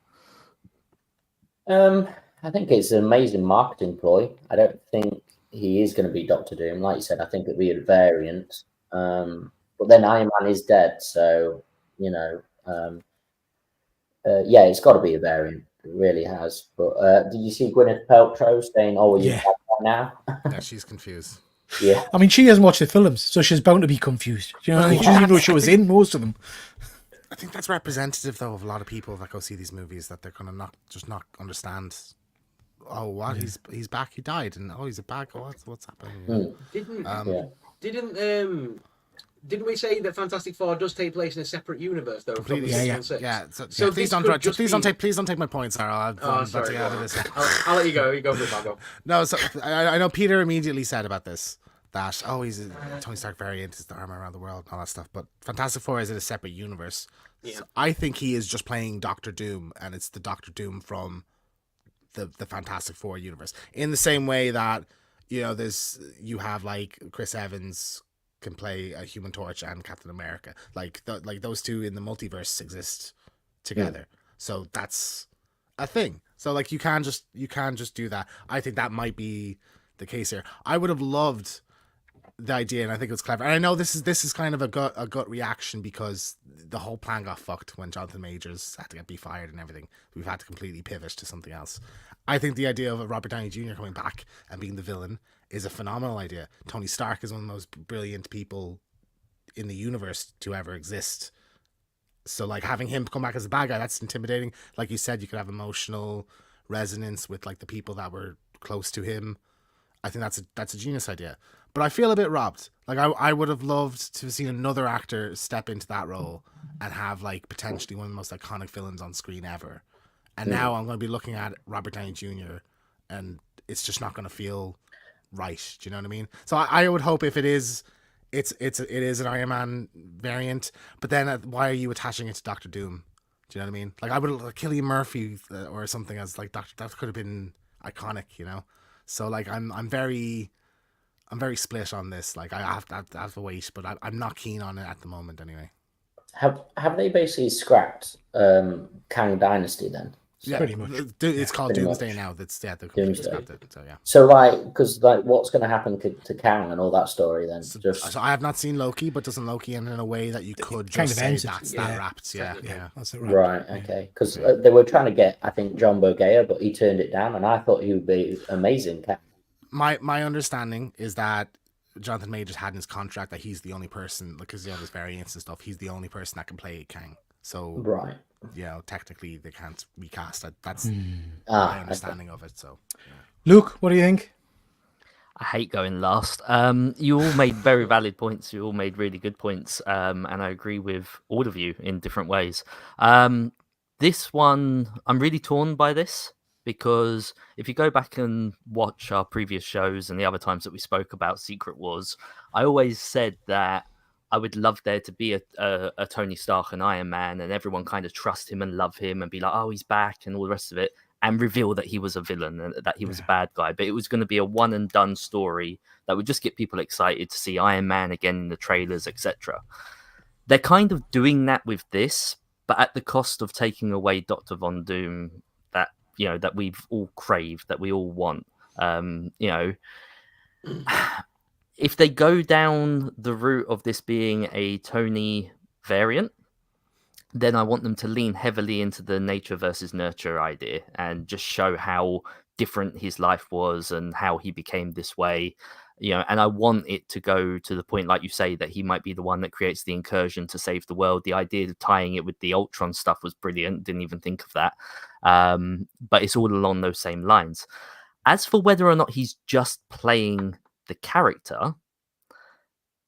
I think it's an amazing marketing ploy. I don't think he is going to be Doctor Doom. Like you said, I think it'll be a variant. But then Iron Man is dead, so, it's got to be a variant. It really has. But did you see Gwyneth Paltrow saying, you're back now? Yeah, she's confused. Yeah. I mean, she hasn't watched the films, so she's bound to be confused. She doesn't even know she was in most of them. I think that's representative, though, of a lot of people that go see these movies, that they're going to not understand. Oh, what? Yeah. He's back. He died, and he's back. What's happening? Didn't Didn't we say that Fantastic Four does take place in a separate universe though? From the Completely. 616? Yeah. So please this could just please don't be- take my points, Sarah. I'm about sorry, to get out of this. I'll let you go. You go for it, Marco. No, so I know Peter immediately said about this that he's a Tony Stark variant, is the armor around the world and all that stuff. But Fantastic Four is in a separate universe. Yeah. So I think he is just playing Doctor Doom, and it's the Doctor Doom from the Fantastic Four universe. In the same way that you have like Chris Evans can play a Human Torch and Captain America, like those two in the multiverse exist together. So that's a thing. So like you can just do that. I think that might be the case here. I would have loved the idea, and I think it was clever. And I know this is kind of a gut reaction because the whole plan got fucked when Jonathan Majors had to be fired and everything. We've had to completely pivot to something else. I think the idea of Robert Downey Jr. coming back and being the villain is a phenomenal idea. Tony Stark is one of the most brilliant people in the universe to ever exist. So like having him come back as a bad guy, that's intimidating. Like you said, you could have emotional resonance with like the people that were close to him. I think that's a genius idea. But I feel a bit robbed. Like I would have loved to have seen another actor step into that role and have like potentially one of the most iconic villains on screen ever. And now I'm going to be looking at Robert Downey Jr. and it's just not going to feel right. Do you know what I mean? So I would hope if it is an Iron Man variant, but then why are you attaching it to Doctor Doom? Do you know what I mean? Like I would like Cillian Murphy or something as like Doctor. That could have been iconic, you know. So like I'm very split on this. Like I have to wait, but I'm not keen on it at the moment anyway. Have they basically scrapped Kang Dynasty then? Yeah, pretty much. It's called pretty Doomsday much. now. That's they're completely Doomsday. scrapped it. So yeah. So like, because like, what's going to happen to Kang and all that story then? So I have not seen Loki, but doesn't Loki end in a way that you could kind just of say ends it. that's Yeah. that wrapped? Yeah. That's it, Right. Okay. Because they were trying to get, I think, John Boyega, but he turned it down, and I thought he would be amazing. Kang. My understanding is that Jonathan Majors had in his contract that he's the only person, because there's variants and stuff. He's the only person that can play Kang. So Right. technically they can't recast. That's my understanding of it. So, Luke, what do you think? I hate going last. You all made very valid points. You all made really good points, and I agree with all of you in different ways. This one, I'm really torn by this because if you go back and watch our previous shows and the other times that we spoke about Secret Wars, I always said that I would love there to be a Tony Stark and Iron Man and everyone kind of trust him and love him and be like, oh, he's back and all the rest of it, and reveal that he was a villain and that he was a bad guy. But it was going to be a one and done story that would just get people excited to see Iron Man again in the trailers, etc. They're kind of doing that with this, but at the cost of taking away Dr. Von Doom that we've all craved, that we all want. If they go down the route of this being a Tony variant, then I want them to lean heavily into the nature versus nurture idea and just show how different his life was and how he became this way. And I want it to go to the point, like you say, that he might be the one that creates the incursion to save the world. The idea of tying it with the Ultron stuff was brilliant. Didn't even think of that. But it's all along those same lines. As for whether or not he's just playing the character,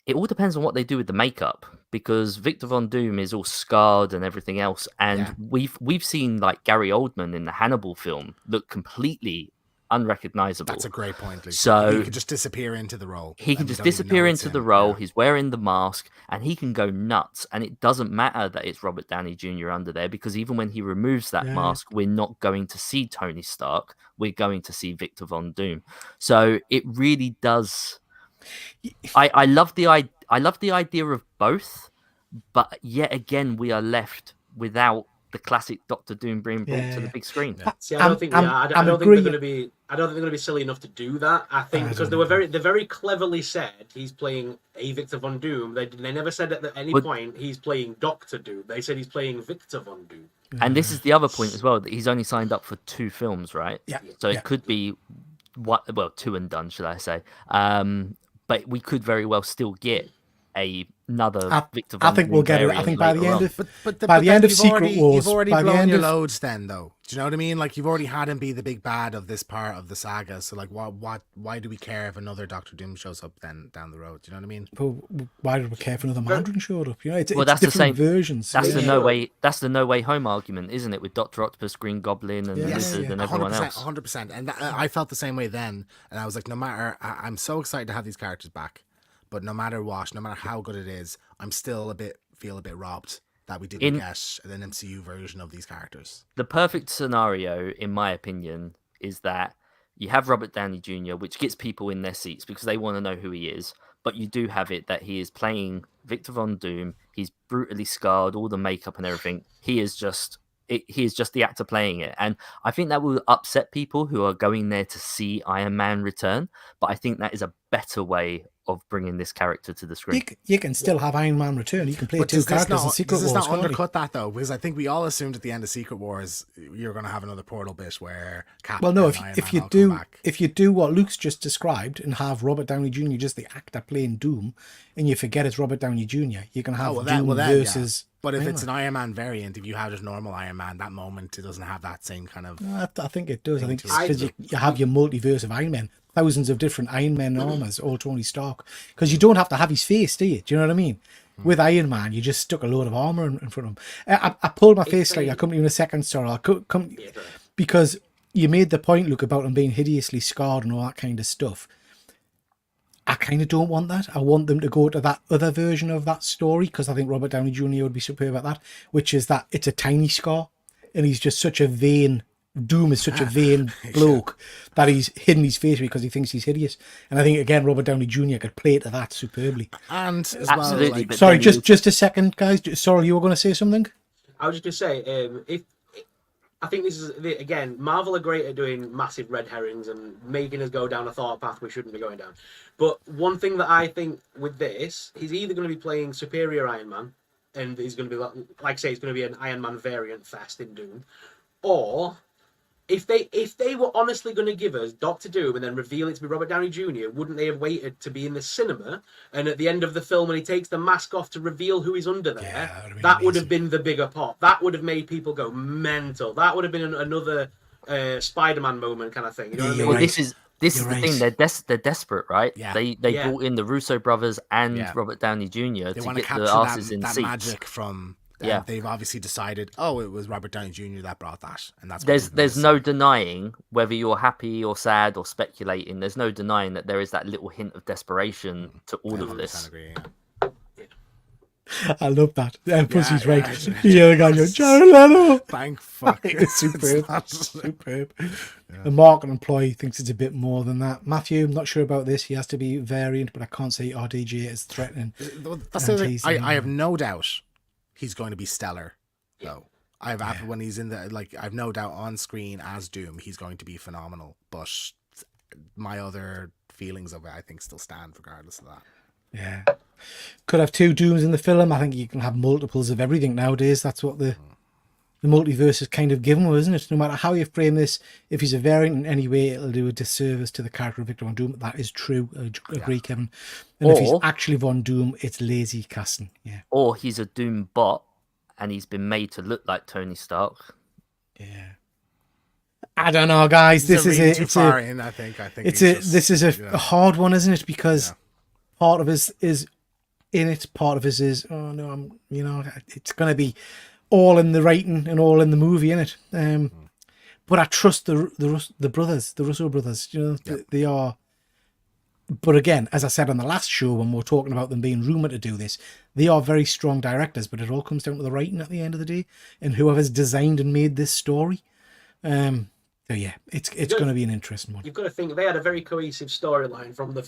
it all depends on what they do with the makeup, because Victor Von Doom is all scarred and everything else, and we've seen like Gary Oldman in the Hannibal film look completely unrecognizable. That's a great point, Luke. So he could just disappear into the role. He can just disappear into the role. He's wearing the mask and he can go nuts, and it doesn't matter that it's Robert Downey Jr. under there, because even when he removes that mask, we're not going to see Tony Stark. We're going to see Victor Von Doom. So it really does. I love the idea of both, but yet again we are left without the classic Doctor Doom being brought to the big screen. See, I don't think I don't think they're going to be. I don't think they're going to be silly enough to do that. I think because they very cleverly said he's playing a Victor Von Doom. They never said at any point he's playing Doctor Doom. They said he's playing Victor Von Doom. And this is the other point as well, that he's only signed up for 2 films, right? Yeah. So it could be 2 and done, should I say? But we could very well still get a another Victor I Von think we'll Doom get it. I variant think by the later end on. of But by the end of you've Secret already, Wars, you've already by the blown end your of loads. Then, though, do you know what I mean? Like you've already had him be the big bad of this part of the saga. So, like, why do we care if another Doctor Doom shows up then down the road? Do you know what I mean? well, why did we care if another Mandarin showed up? You know, it's Well, that's the different same- versions. That's yeah. the no way. That's the no way home argument, isn't it? With Doctor Octopus, Green Goblin, and the Yeah, Lizard, yeah. and everyone 100%, else. 100%. And I felt the same way then. And I was like, no matter, I'm so excited to have these characters back. But no matter what, no matter how good it is, I'm still feel a bit robbed that we didn't get an MCU version of these characters. The perfect scenario, in my opinion, is that you have Robert Downey Jr., which gets people in their seats because they want to know who he is. But you do have it that he is playing Victor Von Doom. He's brutally scarred, all the makeup and everything. He is just the actor playing it. And I think that will upset people who are going there to see Iron Man return. But I think that is a better way of bringing this character to the screen. You can still have Iron Man return. You can play But two characters in Secret does this Wars. not can't you? undercut that though? Because I think we all assumed at the end of Secret Wars you're going to have another portal bit where Cap. Well, no. and Iron If Man you all come do back. if you do what Luke's just described and have Robert Downey Jr. just the actor playing Doom, and you forget it's Robert Downey Jr., you can have Doom versus. Yeah. But if Iron it's Man. an Iron Man variant, if you have just normal Iron Man, that moment it doesn't have that same kind of. I think it does. I think I- because you have your multiverse of Iron Men, thousands of different Iron Man armors, all Tony Stark. Because you don't have to have his face, do you? Do you know what I mean? With Iron Man, you just stuck a load of armor in front of him. I pulled my face like I come to you in a second, sorry. I'll come because you made the point, Luke, about him being hideously scarred and all that kind of stuff. I kind of don't want that. I want them to go to that other version of that story because I think Robert Downey Jr. would be superb at that, which is that it's a tiny scar and he's just such a vain. Doom is such a vain bloke that he's hidden his face because he thinks he's hideous. And I think, again, Robert Downey Jr. could play to that superbly. And as Absolutely, well, like, but Sorry, then just a second, guys. Sorry, you were going to say something? I was just going to say, if I think this is again, Marvel are great at doing massive red herrings and making us go down a thought path we shouldn't be going down. But one thing that I think with this, he's either going to be playing Superior Iron Man, and he's going to be like I say, it's going to be an Iron Man variant fest in Doom, or if they were honestly going to give us Doctor Doom and then reveal it to be Robert Downey Jr., wouldn't they have waited to be in the cinema and at the end of the film when he takes the mask off to reveal who is under there, Yeah, that would have been the bigger pop. That would have made people go mental. That would have been another Spider-Man moment kind of thing. You know what I mean? Well, right. this is You're the thing. They're desperate, right? Yeah. They Yeah. brought in the Russo brothers and Yeah. Robert Downey Jr. they to want to get capture the asses in that seats. magic from. Yeah. They've obviously decided. Oh, it was Robert Downey Jr. that brought that, and that's. What There's we've been no missing. denying whether you're happy or sad or speculating. There's no denying that there is that little hint of desperation to all of 100% this. agree, yeah. I love that. Pussy's yeah, right. yeah. The other guy goes, Jared Leto. Thank fuck. It's superb. It's not- Superb. The market employee thinks it's a bit more than that. Matthew, I'm not sure about this. He has to be variant, but I can't say RDJ is threatening. That's the And thing. he's, I have no doubt he's going to be stellar, though. When he's in I've no doubt on screen as Doom, he's going to be phenomenal. But my other feelings of it, I think, still stand regardless of that. Yeah. Could have two Dooms in the film. I think you can have multiples of everything nowadays. That's what the multiverse is kind of given, isn't it? No matter how you frame this, if he's a variant in any way, it'll do a disservice to the character of Victor Von Doom. That is true. I agree, Kevin. And if he's Or- actually Von Doom, it's lazy casting. Yeah. Or he's a Doom bot and he's been made to look like Tony Stark. Yeah. I don't know, guys. This is reading too it's far a in. I think. it's he's a just, this is a you know, hard one, isn't it? Because Yeah. part of us is in it, part of us is it's going to be all in the writing and all in the movie, innit? But I trust the brothers, the Russo brothers. They are. But again, as I said on the last show when we were talking about them being rumored to do this, they are very strong directors. But it all comes down to the writing at the end of the day, and whoever's designed and made this story. So yeah, it's going to be an interesting one. You've got to think they had a very cohesive storyline from the.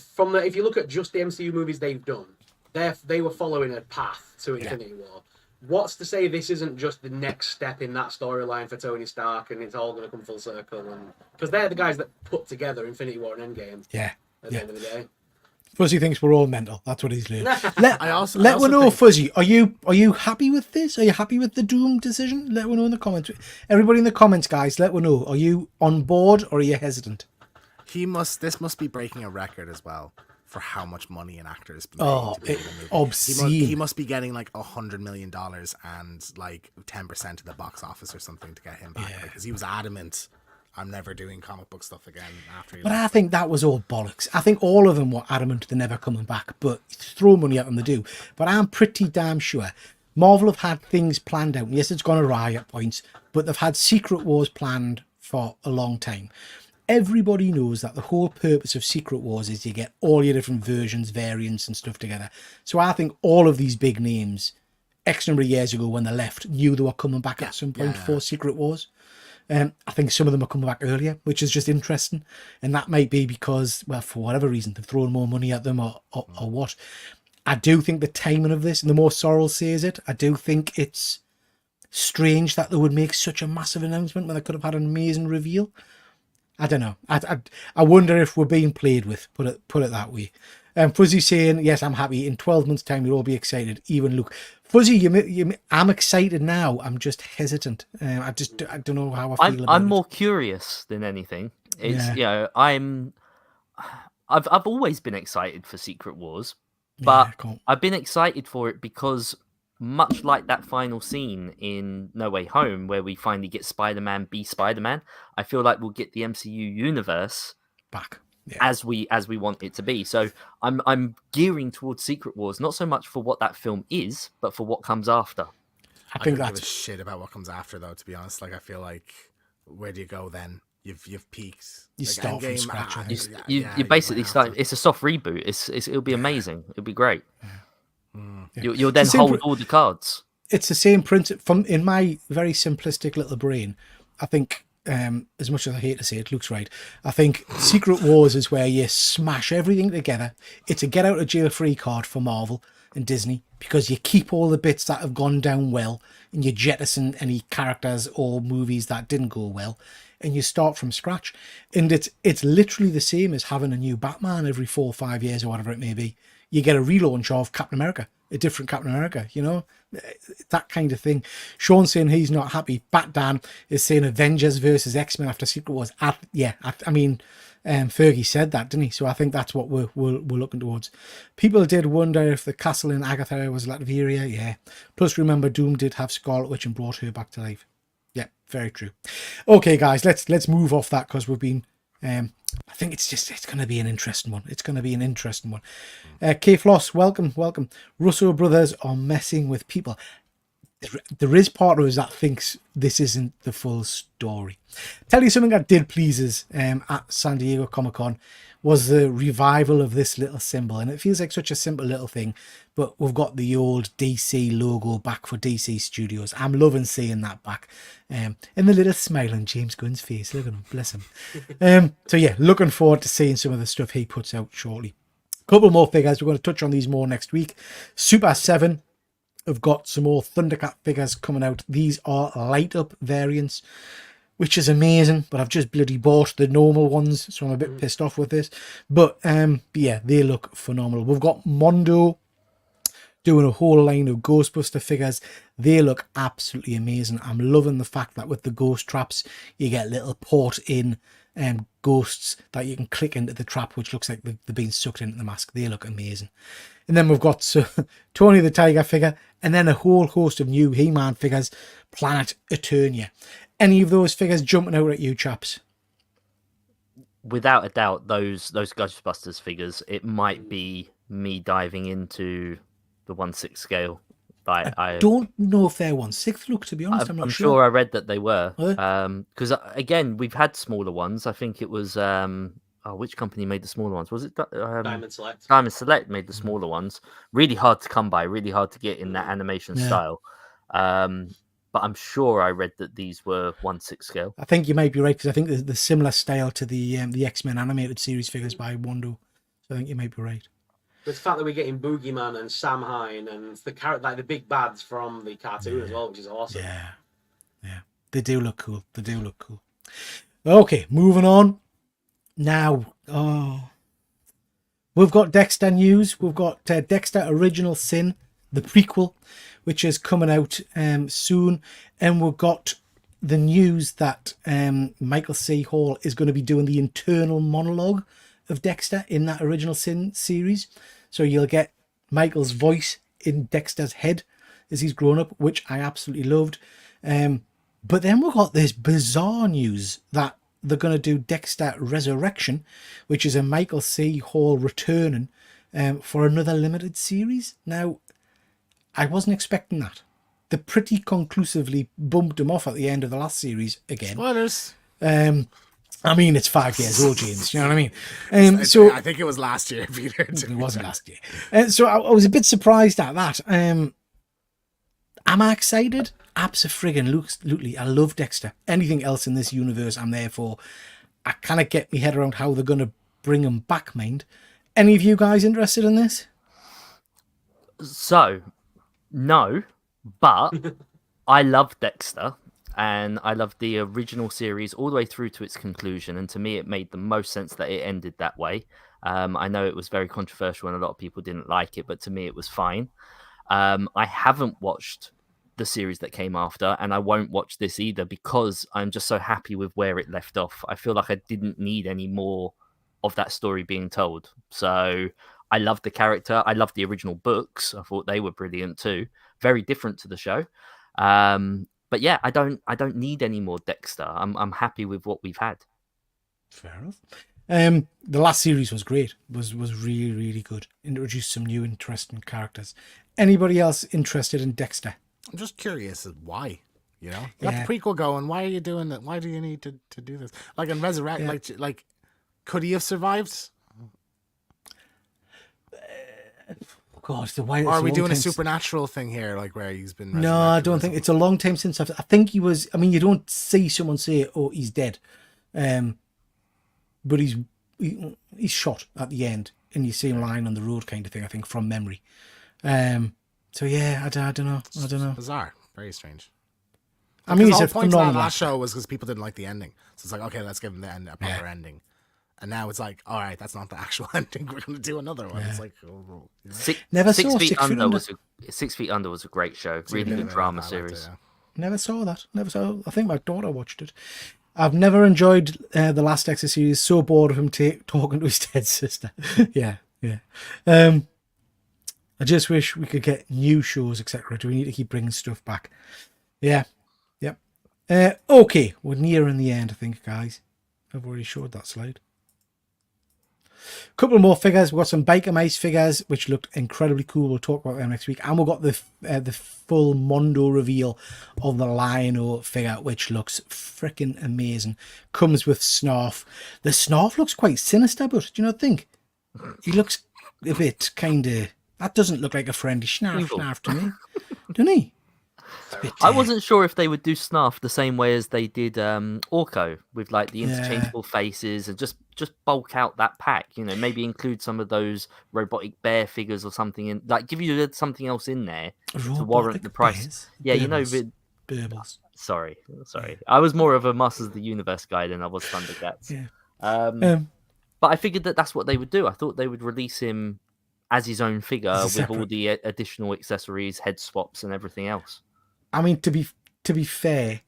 If you look at just the MCU movies they've done, they were following a path to Infinity War. What's to say this isn't just the next step in that storyline for Tony Stark, and it's all going to come full circle? And because they're the guys that put together Infinity War and Endgame. Yeah. At the end of the day. Fuzzy thinks we're all mental. That's what he's learned. I Let also me know, think- Fuzzy. Are you happy with this? Are you happy with the Doom decision? Let me know in the comments. Everybody in the comments, guys, let me know. Are you on board or are you hesitant? This must be breaking a record as well for how much money an actor has been Oh, paid to be in a movie. obscene. He must be getting like $100 million and like 10% of the box office or something to get him back, Yeah. because he was adamant, I'm never doing comic book stuff again after he But left. I think that was all bollocks. I think all of them were adamant they're never coming back, but throw money at them, they do. But I'm pretty damn sure Marvel have had things planned out. Yes, it's gone awry at points, but they've had Secret Wars planned for a long time. Everybody knows that the whole purpose of Secret Wars is you get all your different versions, variants and stuff together. So I think all of these big names, X number of years ago when they left, knew they were coming back at some point for Secret Wars. I think some of them are coming back earlier, which is just interesting. And that might be because, well, for whatever reason, they've thrown more money at them or what. I do think the timing of this, and the more Sorrell says it, I do think it's strange that they would make such a massive announcement when they could have had an amazing reveal. I don't know. I wonder if we're being played with, put it that way. Fuzzy saying, yes, I'm happy. In 12 months' time, you'll all be excited. Even Luke. Fuzzy, I'm excited now. I'm just hesitant. I don't know how I feel about I'm it. more curious than anything. It's Yeah. I've always been excited for Secret Wars, Yeah, but I can't. I've been excited for it because, much like that final scene in No Way Home where we finally get Spider-Man be Spider-Man, I feel like we'll get the MCU universe Back. Yeah. as we want it to be. So I'm gearing towards Secret Wars, not so much for what that film is, but for what comes after. I I think don't give a that's shit about what comes after, though, to be honest. Like, I feel like, where do you go then? You've peaked. You Like, start from Endgame, scratch, I think. You basically might have start. to. It's a soft reboot. It'll be amazing. It'll be great. Yeah. You'll then It's the same hold all the cards. it's the same principle from in my very simplistic little brain. I think as much as I hate to say it, Luke's right. I think Secret Wars is where you smash everything together. It's a get out of jail free card for Marvel and Disney, because you keep all the bits that have gone down well and you jettison any characters or movies that didn't go well, and you start from scratch. And it's literally the same as having a new Batman every 4 or 5 years or whatever it may be. You get a relaunch of Captain America, a different Captain America, you know, that kind of thing. Sean saying he's not happy. Bat Dan is saying Avengers versus X-Men after Secret Wars. I mean, Fergie said that, didn't he? So I think that's what we're looking towards. People did wonder if the castle in Agatha was Latveria. Yeah. Plus, remember, Doom did have Scarlet Witch and brought her back to life. Yeah, very true. Okay, guys, let's move off that, because we've been. I think it's going to be an interesting one. It's going to be an interesting one. K Floss, welcome. Russo brothers are messing with people. There is part of us that thinks this isn't the full story. Tell you something that did please us at San Diego Comic-Con was the revival of this little symbol. And it feels like such a simple little thing, but we've got the old DC logo back for DC Studios. I'm loving seeing that back. And the little smile on James Gunn's face. Look at him, bless him. So yeah, looking forward to seeing some of the stuff he puts out shortly. Couple more figures. We're going to touch on these more next week. Super 7 have got some more Thundercat figures coming out. These are light up variants, which is amazing, but I've just bloody bought the normal ones, so I'm a bit pissed off with this. But yeah, they look phenomenal. We've got Mondo doing a whole line of Ghostbuster figures. They look absolutely amazing. I'm loving the fact that with the ghost traps, you get little port-in ghosts that you can click into the trap, which looks like they're being sucked into the mask. They look amazing. And then we've got Tony the Tiger figure, and then a whole host of new He-Man figures, Planet Eternia. Any of those figures jumping out at you, chaps? Without a doubt, those Ghostbusters figures, it might be me diving into the 1/6 scale. I don't know if they're 1/6, Luke, to be honest. I'm not I'm sure. sure I read that they were. Were Because again, we've had smaller ones. I think it was which company made the smaller ones? Was it Diamond Select. Diamond Select made the smaller ones. Really hard to come by, really hard to get in that animation style. But I'm sure I read that these were 1/6 scale. I think you might be right, because I think there's the similar style to the X-Men animated series figures by Mondo. So I think you might be right. But the fact that we're getting Boogeyman and Sam Hine and the the big bads from the cartoon as well, which is awesome. Yeah. They do look cool. Okay, moving on. Now, we've got Dexter news. We've got Dexter Original Sin, the prequel, which is coming out soon. And we've got the news that Michael C. Hall is going to be doing the internal monologue of Dexter in that original Sin series. So you'll get Michael's voice in Dexter's head as he's grown up, which I absolutely loved. But then we've got this bizarre news that they're going to do Dexter Resurrection, which is a Michael C. Hall returning for another limited series. Now, I wasn't expecting that. They pretty conclusively bumped him off at the end of the last series again. Spoilers. I mean, it's 5 years old, James. You know what I mean? So I think it was last year, Peter. it wasn't last year. So I was a bit surprised at that. Am I excited? Absolutely. I love Dexter. Anything else in this universe, I'm there for. I kind of get my head around how they're going to bring him back, mind. Any of you guys interested in this? So, no, but I love Dexter. And I loved the original series all the way through to its conclusion. And to me, it made the most sense that it ended that way. I know it was very controversial and a lot of people didn't like it, but to me, it was fine. I haven't watched the series that came after, and I won't watch this either because I'm just so happy with where it left off. I feel like I didn't need any more of that story being told. So I loved the character. I loved the original books. I thought they were brilliant too. Very different to the show. But yeah, I don't need any more Dexter. I'm happy with what we've had. Fair enough. The last series was great. Was really, really good. Introduced some new interesting characters. Anybody else interested in Dexter? I'm just curious why. You know, you got the prequel going. Why are you doing that? Why do you need to do this? Like in Resurrect, like could he have survived? God, the way. Or are we doing a supernatural thing here, like where he's been? No, I don't think it's a long time since I think he was. I mean, you don't see someone say, "Oh, he's dead," but he's shot at the end, and you see him lying on the road, kind of thing. I think from memory. So yeah, I don't know. Bizarre, very strange. I mean, the it's whole a point of that phenomenal. last show was because people didn't like the ending, so it's like, okay, let's give him a proper ending. And now it's like, all right, that's not the actual ending. We're going to do another one. It's like, oh, you know? Never Six saw Feet 6 Feet Under. Under. 6 Feet Under was a great show. Really good drama series. Never saw that. Never saw. I think my daughter watched it. I've never enjoyed the last Dexter series. So bored of him talking to his dead sister. yeah. I just wish we could get new shows, etc. Do we need to keep bringing stuff back? Yeah. Yep. Okay, we're nearing the end, I think, guys. I've already showed that slide. Couple more figures. We've got some Biker Mice figures, which looked incredibly cool. We'll talk about them next week. And we've got the full Mondo reveal of the Lion-O figure, which looks freaking amazing. Comes with Snarf. The Snarf looks quite sinister, but do you not think? He looks a bit kind of... That doesn't look like a friendly snarf to me. Doesn't he? I wasn't sure if they would do Snarf the same way as they did Orko, with like the interchangeable faces and just bulk out that pack. You know, maybe include some of those robotic bear figures or something, in like give you something else in there to warrant the price. Bears? Yeah, Berbers. you know. Berbers. Sorry. I was more of a Masters of the Universe guy than I was Thundercats. Yeah. But I figured that's what they would do. I thought they would release him as his own figure with all the additional accessories, head swaps, and everything else. I mean, to be fair,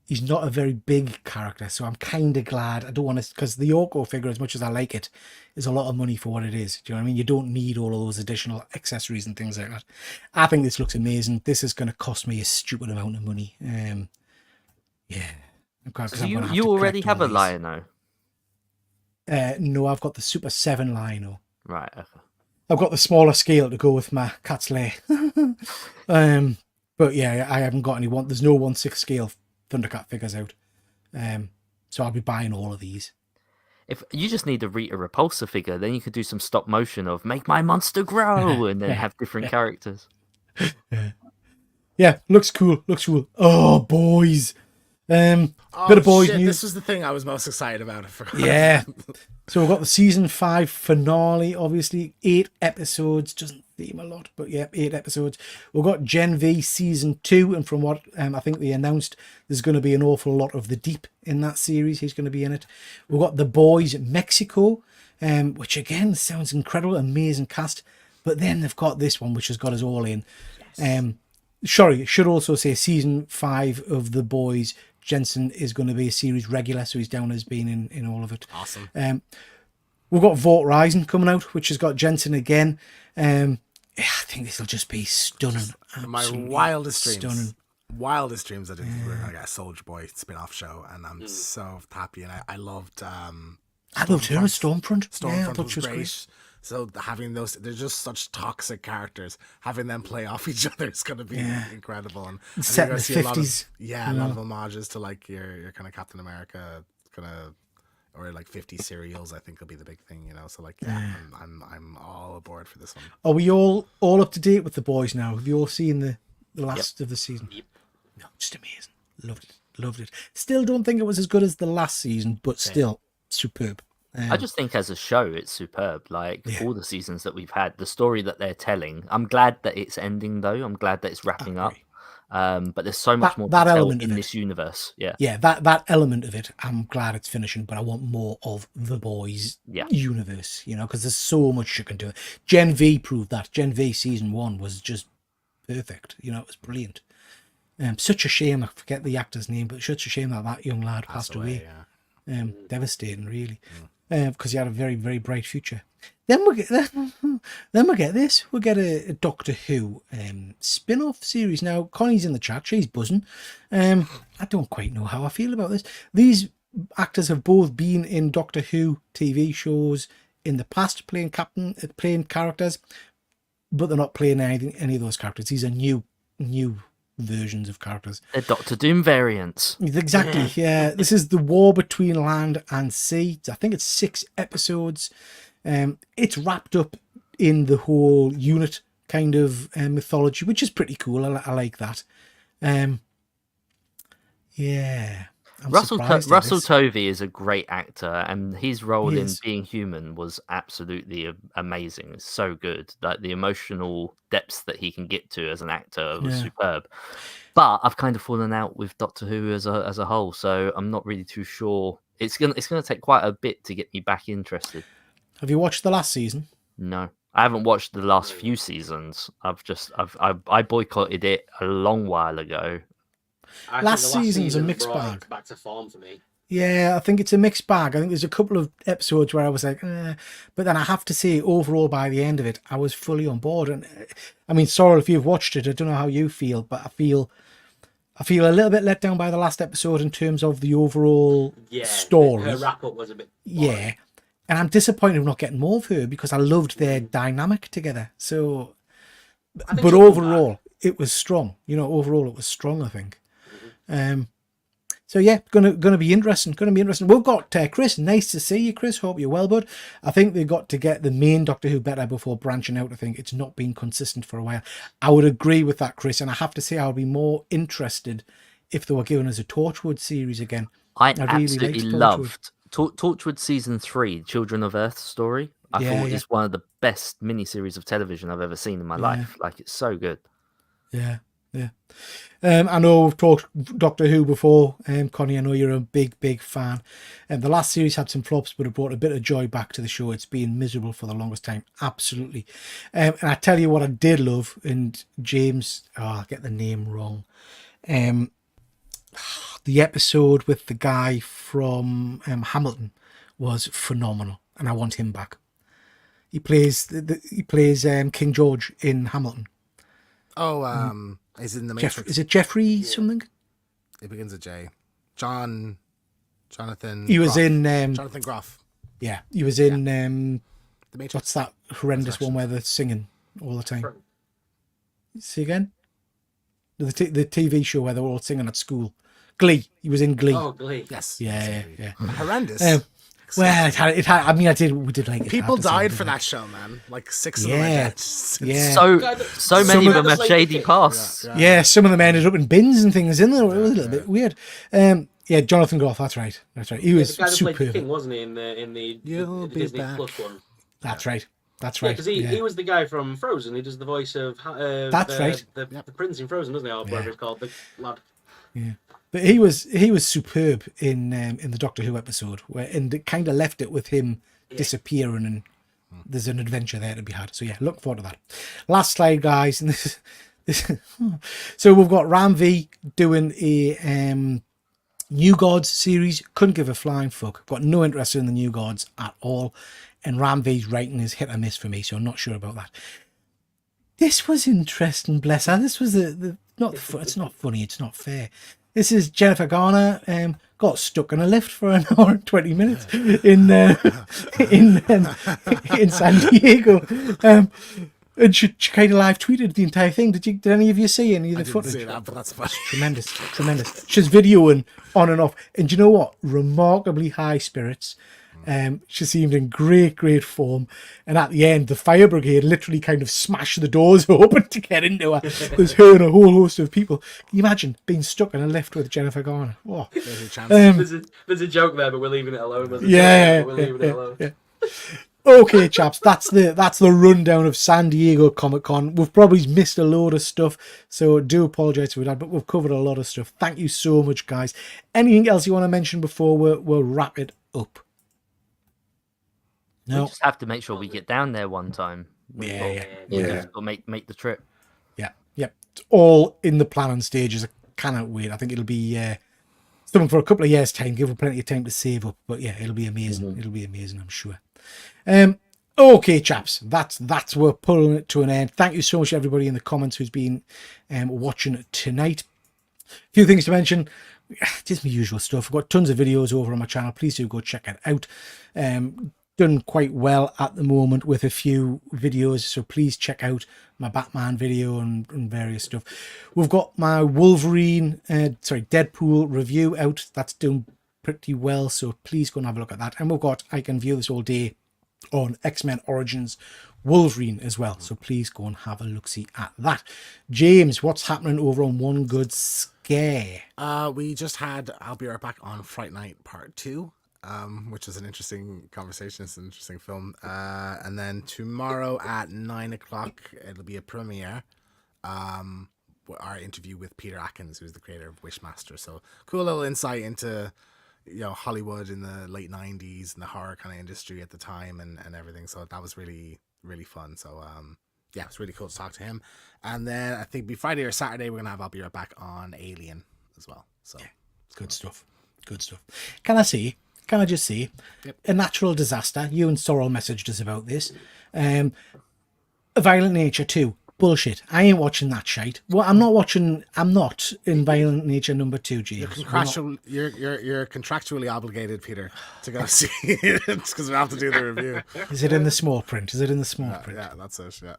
he's not a very big character, so I'm kind of glad. I don't want to, because the Orko figure, as much as I like it, is a lot of money for what it is. Do you know what I mean? You don't need all of those additional accessories and things like that. I think this looks amazing. This is going to cost me a stupid amount of money. Yeah. So you already have a Lion-O? No, I've got the Super 7 Lion-O. Right, okay. I've got the smaller scale to go with my cat's lair. But yeah, I haven't got any one. There's no 1/6 scale Thundercat figures out. So I'll be buying all of these. If you just need a Rita Repulsa figure, then you could do some stop motion of make my monster grow and then have different characters. Yeah, looks cool. Oh, boys. Bit of boys news. This was the thing I was most excited about. I forgot. Yeah. So we've got the season 5 finale, obviously 8 episodes. Doesn't seem a lot, but yeah, 8 episodes. We've got Gen V season 2, and from what I think they announced, there's going to be an awful lot of the Deep in that series. He's going to be in it. We've got The Boys Mexico, which again sounds incredible, amazing cast. But then they've got this one, which has got us all in. Yes. Sorry, should also say season 5 of The Boys. Jensen is going to be a series regular, so he's down as being in all of it. Awesome. We've got Vought Rising coming out, which has got Jensen again. I think this will just be stunning. My Absolutely wildest stunning. dreams, I think we're gonna get a Soldier Boy spin-off show, and I'm so happy. And I loved I loved her in Stormfront. Yeah, I thought she was great. great. So having those, they're just such toxic characters. Having them play off each other is going to be incredible. And Set you're in gonna the see 50s. a lot of homages to like your kind of Captain America kind of, or like 50 serials. I think will be the big thing, you know. So like, I'm all aboard for this one. Are we all up to date with The Boys now? Have you all seen the last of the season? Yep. No, just amazing. Loved it. Still don't think it was as good as the last season, but still superb. I just think as a show, it's superb. Like all the seasons that we've had, the story that they're telling. I'm glad that it's ending, though. I'm glad that it's wrapping up. But there's so much more to tell in this universe. Yeah, that element of it, I'm glad it's finishing, but I want more of The Boys universe, you know, because there's so much you can do. Gen V proved that. Gen V season 1 was just perfect. You know, it was brilliant. Such a shame, I forget the actor's name, but such a shame that young lad passed away. Devastating, really, because he had a very, very bright future. Then we get this. We'll get a Doctor Who spin-off series. Now, Connie's in the chat. She's buzzing. I don't quite know how I feel about this. These actors have both been in Doctor Who TV shows in the past, playing characters, but they're not playing any of those characters. These are new versions of characters. They're Doctor Doom variants. Exactly. Yeah. This is the war between land and sea. I think it's 6 episodes. It's wrapped up in the whole unit kind of mythology, which is pretty cool. I like that. Yeah. Russell Tovey is a great actor, and his role in Being Human was absolutely amazing. It's so good. Like the emotional depths that he can get to as an actor was superb. But I've kind of fallen out with Doctor Who as a whole, so I'm not really too sure. It's gonna take quite a bit to get me back interested. Have you watched the last season? No, I haven't watched the last few seasons. I boycotted it a long while ago. Last season's a mixed bag. Back to form for me. Yeah, I think it's a mixed bag. I think there's a couple of episodes where I was like, but then I have to say, overall, by the end of it, I was fully on board. And I mean, Sorrel, if you've watched it, I don't know how you feel, but I feel a little bit let down by the last episode in terms of the overall story. Her wrap up was a bit boring. Yeah, and I'm disappointed of not getting more of her because I loved their dynamic together. So, but overall, it was strong. You know, overall, it was strong, I think. So yeah, gonna be interesting. We've got Chris. Nice to see you, Chris. Hope you're well, bud. I think they've got to get the main Doctor Who better before branching out. I think it's not been consistent for a while. I would agree with that, Chris, and I have to say I would be more interested if they were giving us a Torchwood series again. I absolutely loved Torchwood season 3, Children of Earth story. I thought it's one of the best miniseries of television I've ever seen in my life. Like, it's so good. Yeah. I know we've talked Doctor Who before, Connie. I know you're a big fan. The last series had some flops, but it brought a bit of joy back to the show. It's been miserable for the longest time, absolutely. And I tell you what I did love, and James, I get the name wrong. The episode with the guy from Hamilton was phenomenal, and I want him back. He plays King George in Hamilton. Oh, he's in the Matrix. Is it Jeffrey something? It begins with J. Jonathan. He was in Jonathan Groff. Yeah, he was in the Matrix. What's that horrendous one where they're singing all the time? See again? The TV show where they're all singing at school. Glee. He was in Glee. Oh, Glee. Yes. Yeah. Horrendous. Well, it had. I mean, we did like it. People died for that show, man. Like 6 of them are dead. So many of them have shady pasts. Yeah, some of them ended up in bins and things in there. It was a little bit weird. Yeah, Jonathan Groff. That's right. He was the guy that superb. played the King, wasn't he? In the Disney Plus one. That's right. Yeah, because he was the guy from Frozen. He does the voice of the prince in Frozen, doesn't he? Or whatever it's called, the lad. Yeah. But he was superb in the Doctor Who episode, and it kind of left it with him disappearing, and there's an adventure there to be had. So yeah, look forward to that. Last slide, guys, and this so we've got Ram V doing a New Gods series. Couldn't give a flying fuck. Got no interest in the New Gods at all. and Ram V's writing is hit or miss for me, so I'm not sure about that. This was interesting, bless her. This was it's not funny, it's not fair. This is Jennifer Garner got stuck in a lift for an hour and 20 minutes in San Diego. And she kind of live tweeted the entire thing. Did any of you see any of the footage? See that, but that's fine. Tremendous. She's videoing on and off. And do you know what? Remarkably high spirits. She seemed in great form. And at the end, the fire brigade literally kind of smashed the doors open to get into her. There's her and a whole host of people. Can you imagine being stuck in a lift with Jennifer Garner? Oh. There's a joke there, but we're leaving it alone. We're leaving it alone. Yeah. Okay, chaps, that's the rundown of San Diego Comic-Con. We've probably missed a load of stuff, so do apologise for that, but we've covered a lot of stuff. Thank you so much, guys. Anything else you want to mention before we'll wrap it up? No. We just have to make sure we get down there one time. Yeah. Or make the trip. Yeah. It's all in the planning stages. I cannot wait. I think it'll be something for a couple of years' time. Give us plenty of time to save up. But yeah, it'll be amazing. Mm-hmm. It'll be amazing, I'm sure. Okay, chaps, that's we're pulling it to an end. Thank you so much, everybody in the comments who's been watching tonight. A few things to mention. Just my usual stuff. I've got tons of videos over on my channel. Please do go check it out. Done quite well at the moment with a few videos, so please check out my Batman video and various stuff. We've got my Deadpool review out. That's done pretty well, so please go and have a look at that. And we've got I Can View This All Day on X-Men Origins Wolverine as well, so please go and have a look-see at that. James, what's happening over on One Good Scare? We just had I'll Be Right Back on Fright Night Part 2, which is an interesting conversation. It's an interesting film. And then tomorrow at 9 o'clock it'll be a premiere, our interview with Peter Atkins, who's the creator of Wishmaster. So cool little insight into Hollywood in the late 90s and the horror kind of industry at the time and everything. So that was really fun. So yeah, it's really cool to talk to him. And then I think Friday or Saturday we're gonna have I'll Be Right Back on Alien as well. So yeah, good stuff. Can I just say, yep. A natural disaster. You and Sorrel messaged us about this. A Violent Nature 2. Bullshit. I ain't watching that shite. Well, I'm not in Violent Nature number 2, James. You're contractually obligated, Peter, to go see it because we have to do the review. Is it in the small print? Yeah, that's it. Yeah.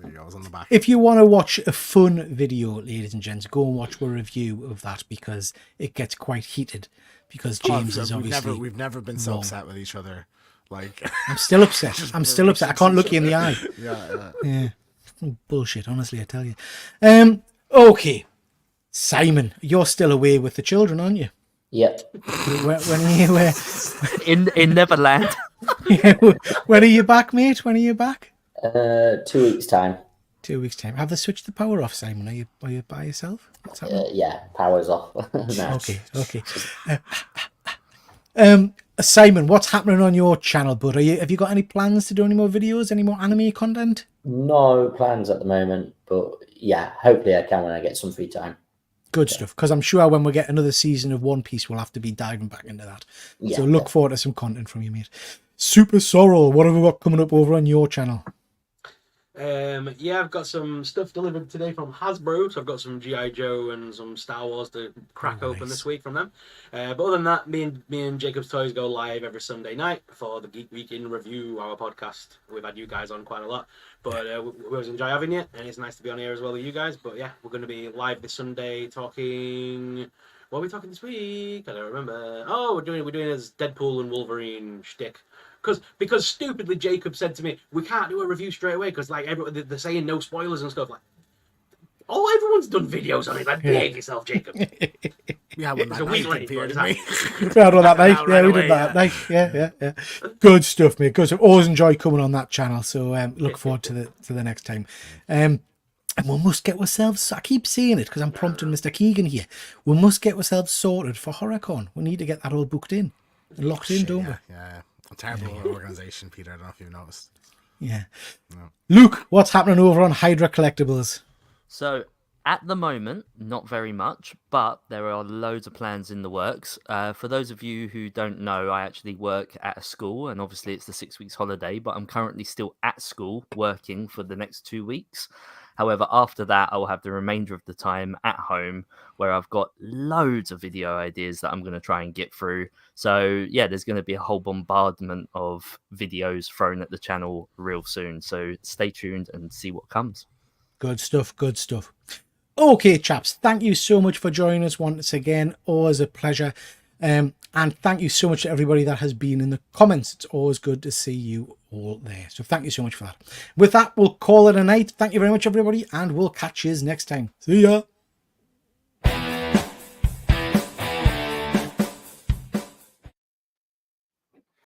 There you go. It was on the back. If you want to watch a fun video, ladies and gents, go and watch a review of that because it gets quite heated. Because James is obviously we've never been so upset with each other. Like I'm still upset. I can't look you in the eye. Yeah. Bullshit, honestly, I tell you. Okay, Simon, you're still away with the children, aren't you? Yep. When are you in Neverland? Yeah, when are you back, mate? When are you back? 2 weeks time. 2 weeks time. Have they switched the power off, Simon? Are you by yourself? What's happening? Yeah, power's off. No. Okay. Simon, what's happening on your channel, bud? Have you got any plans to do any more videos, any more anime content? No plans at the moment, but yeah, hopefully I can when I get some free time. Good stuff, because I'm sure when we get another season of One Piece, we'll have to be diving back into that. So look forward to some content from you, mate. Super Sorrel, what have we got coming up over on your channel? I've got some stuff delivered today from Hasbro. So I've got some G.I. Joe and some Star Wars to crack open this week from them. But other than that, me and Jacob's Toys go live every Sunday night for the Geek Week in Review, our podcast. We've had you guys on quite a lot, but we always enjoy having you, and it's nice to be on here as well with you guys. But yeah, we're going to be live this Sunday talking. What are we talking this week? I don't remember. Oh, we're doing this Deadpool and Wolverine shtick. Because stupidly Jacob said to me, we can't do a review straight away because like they're saying no spoilers and stuff. Like, everyone's done videos on it. Like, behave yourself, Jacob. Yeah, it's a week late. We had one that night. Yeah, we did that night. Yeah. Good stuff, mate. Good stuff. Always enjoy coming on that channel. So look forward to the next time. And we must get ourselves. I keep saying it because I'm prompting Mr. Keegan here. We must get ourselves sorted for HorrorCon. We need to get that all booked in, and locked in, don't we? Yeah. A terrible organisation, Peter. I don't know if you've noticed. Yeah. No. Luke, what's happening over on Hydra Collectibles? So, At the moment, not very much, but there are loads of plans in the works. For those of you who don't know, I actually work at a school, and obviously it's the 6 weeks holiday, but I'm currently still at school working for the next 2 weeks. However, after that, I will have the remainder of the time at home where I've got loads of video ideas that I'm going to try and get through. So yeah, there's going to be a whole bombardment of videos thrown at the channel real soon. So stay tuned and see what comes. Good stuff, good stuff. Okay, chaps, thank you so much for joining us once again. Always a pleasure. And thank you so much to everybody that has been in the comments. It's always good to see you all there. So thank you so much for that. With that, we'll call it a night. Thank you very much, everybody, and we'll catch you next time. See ya.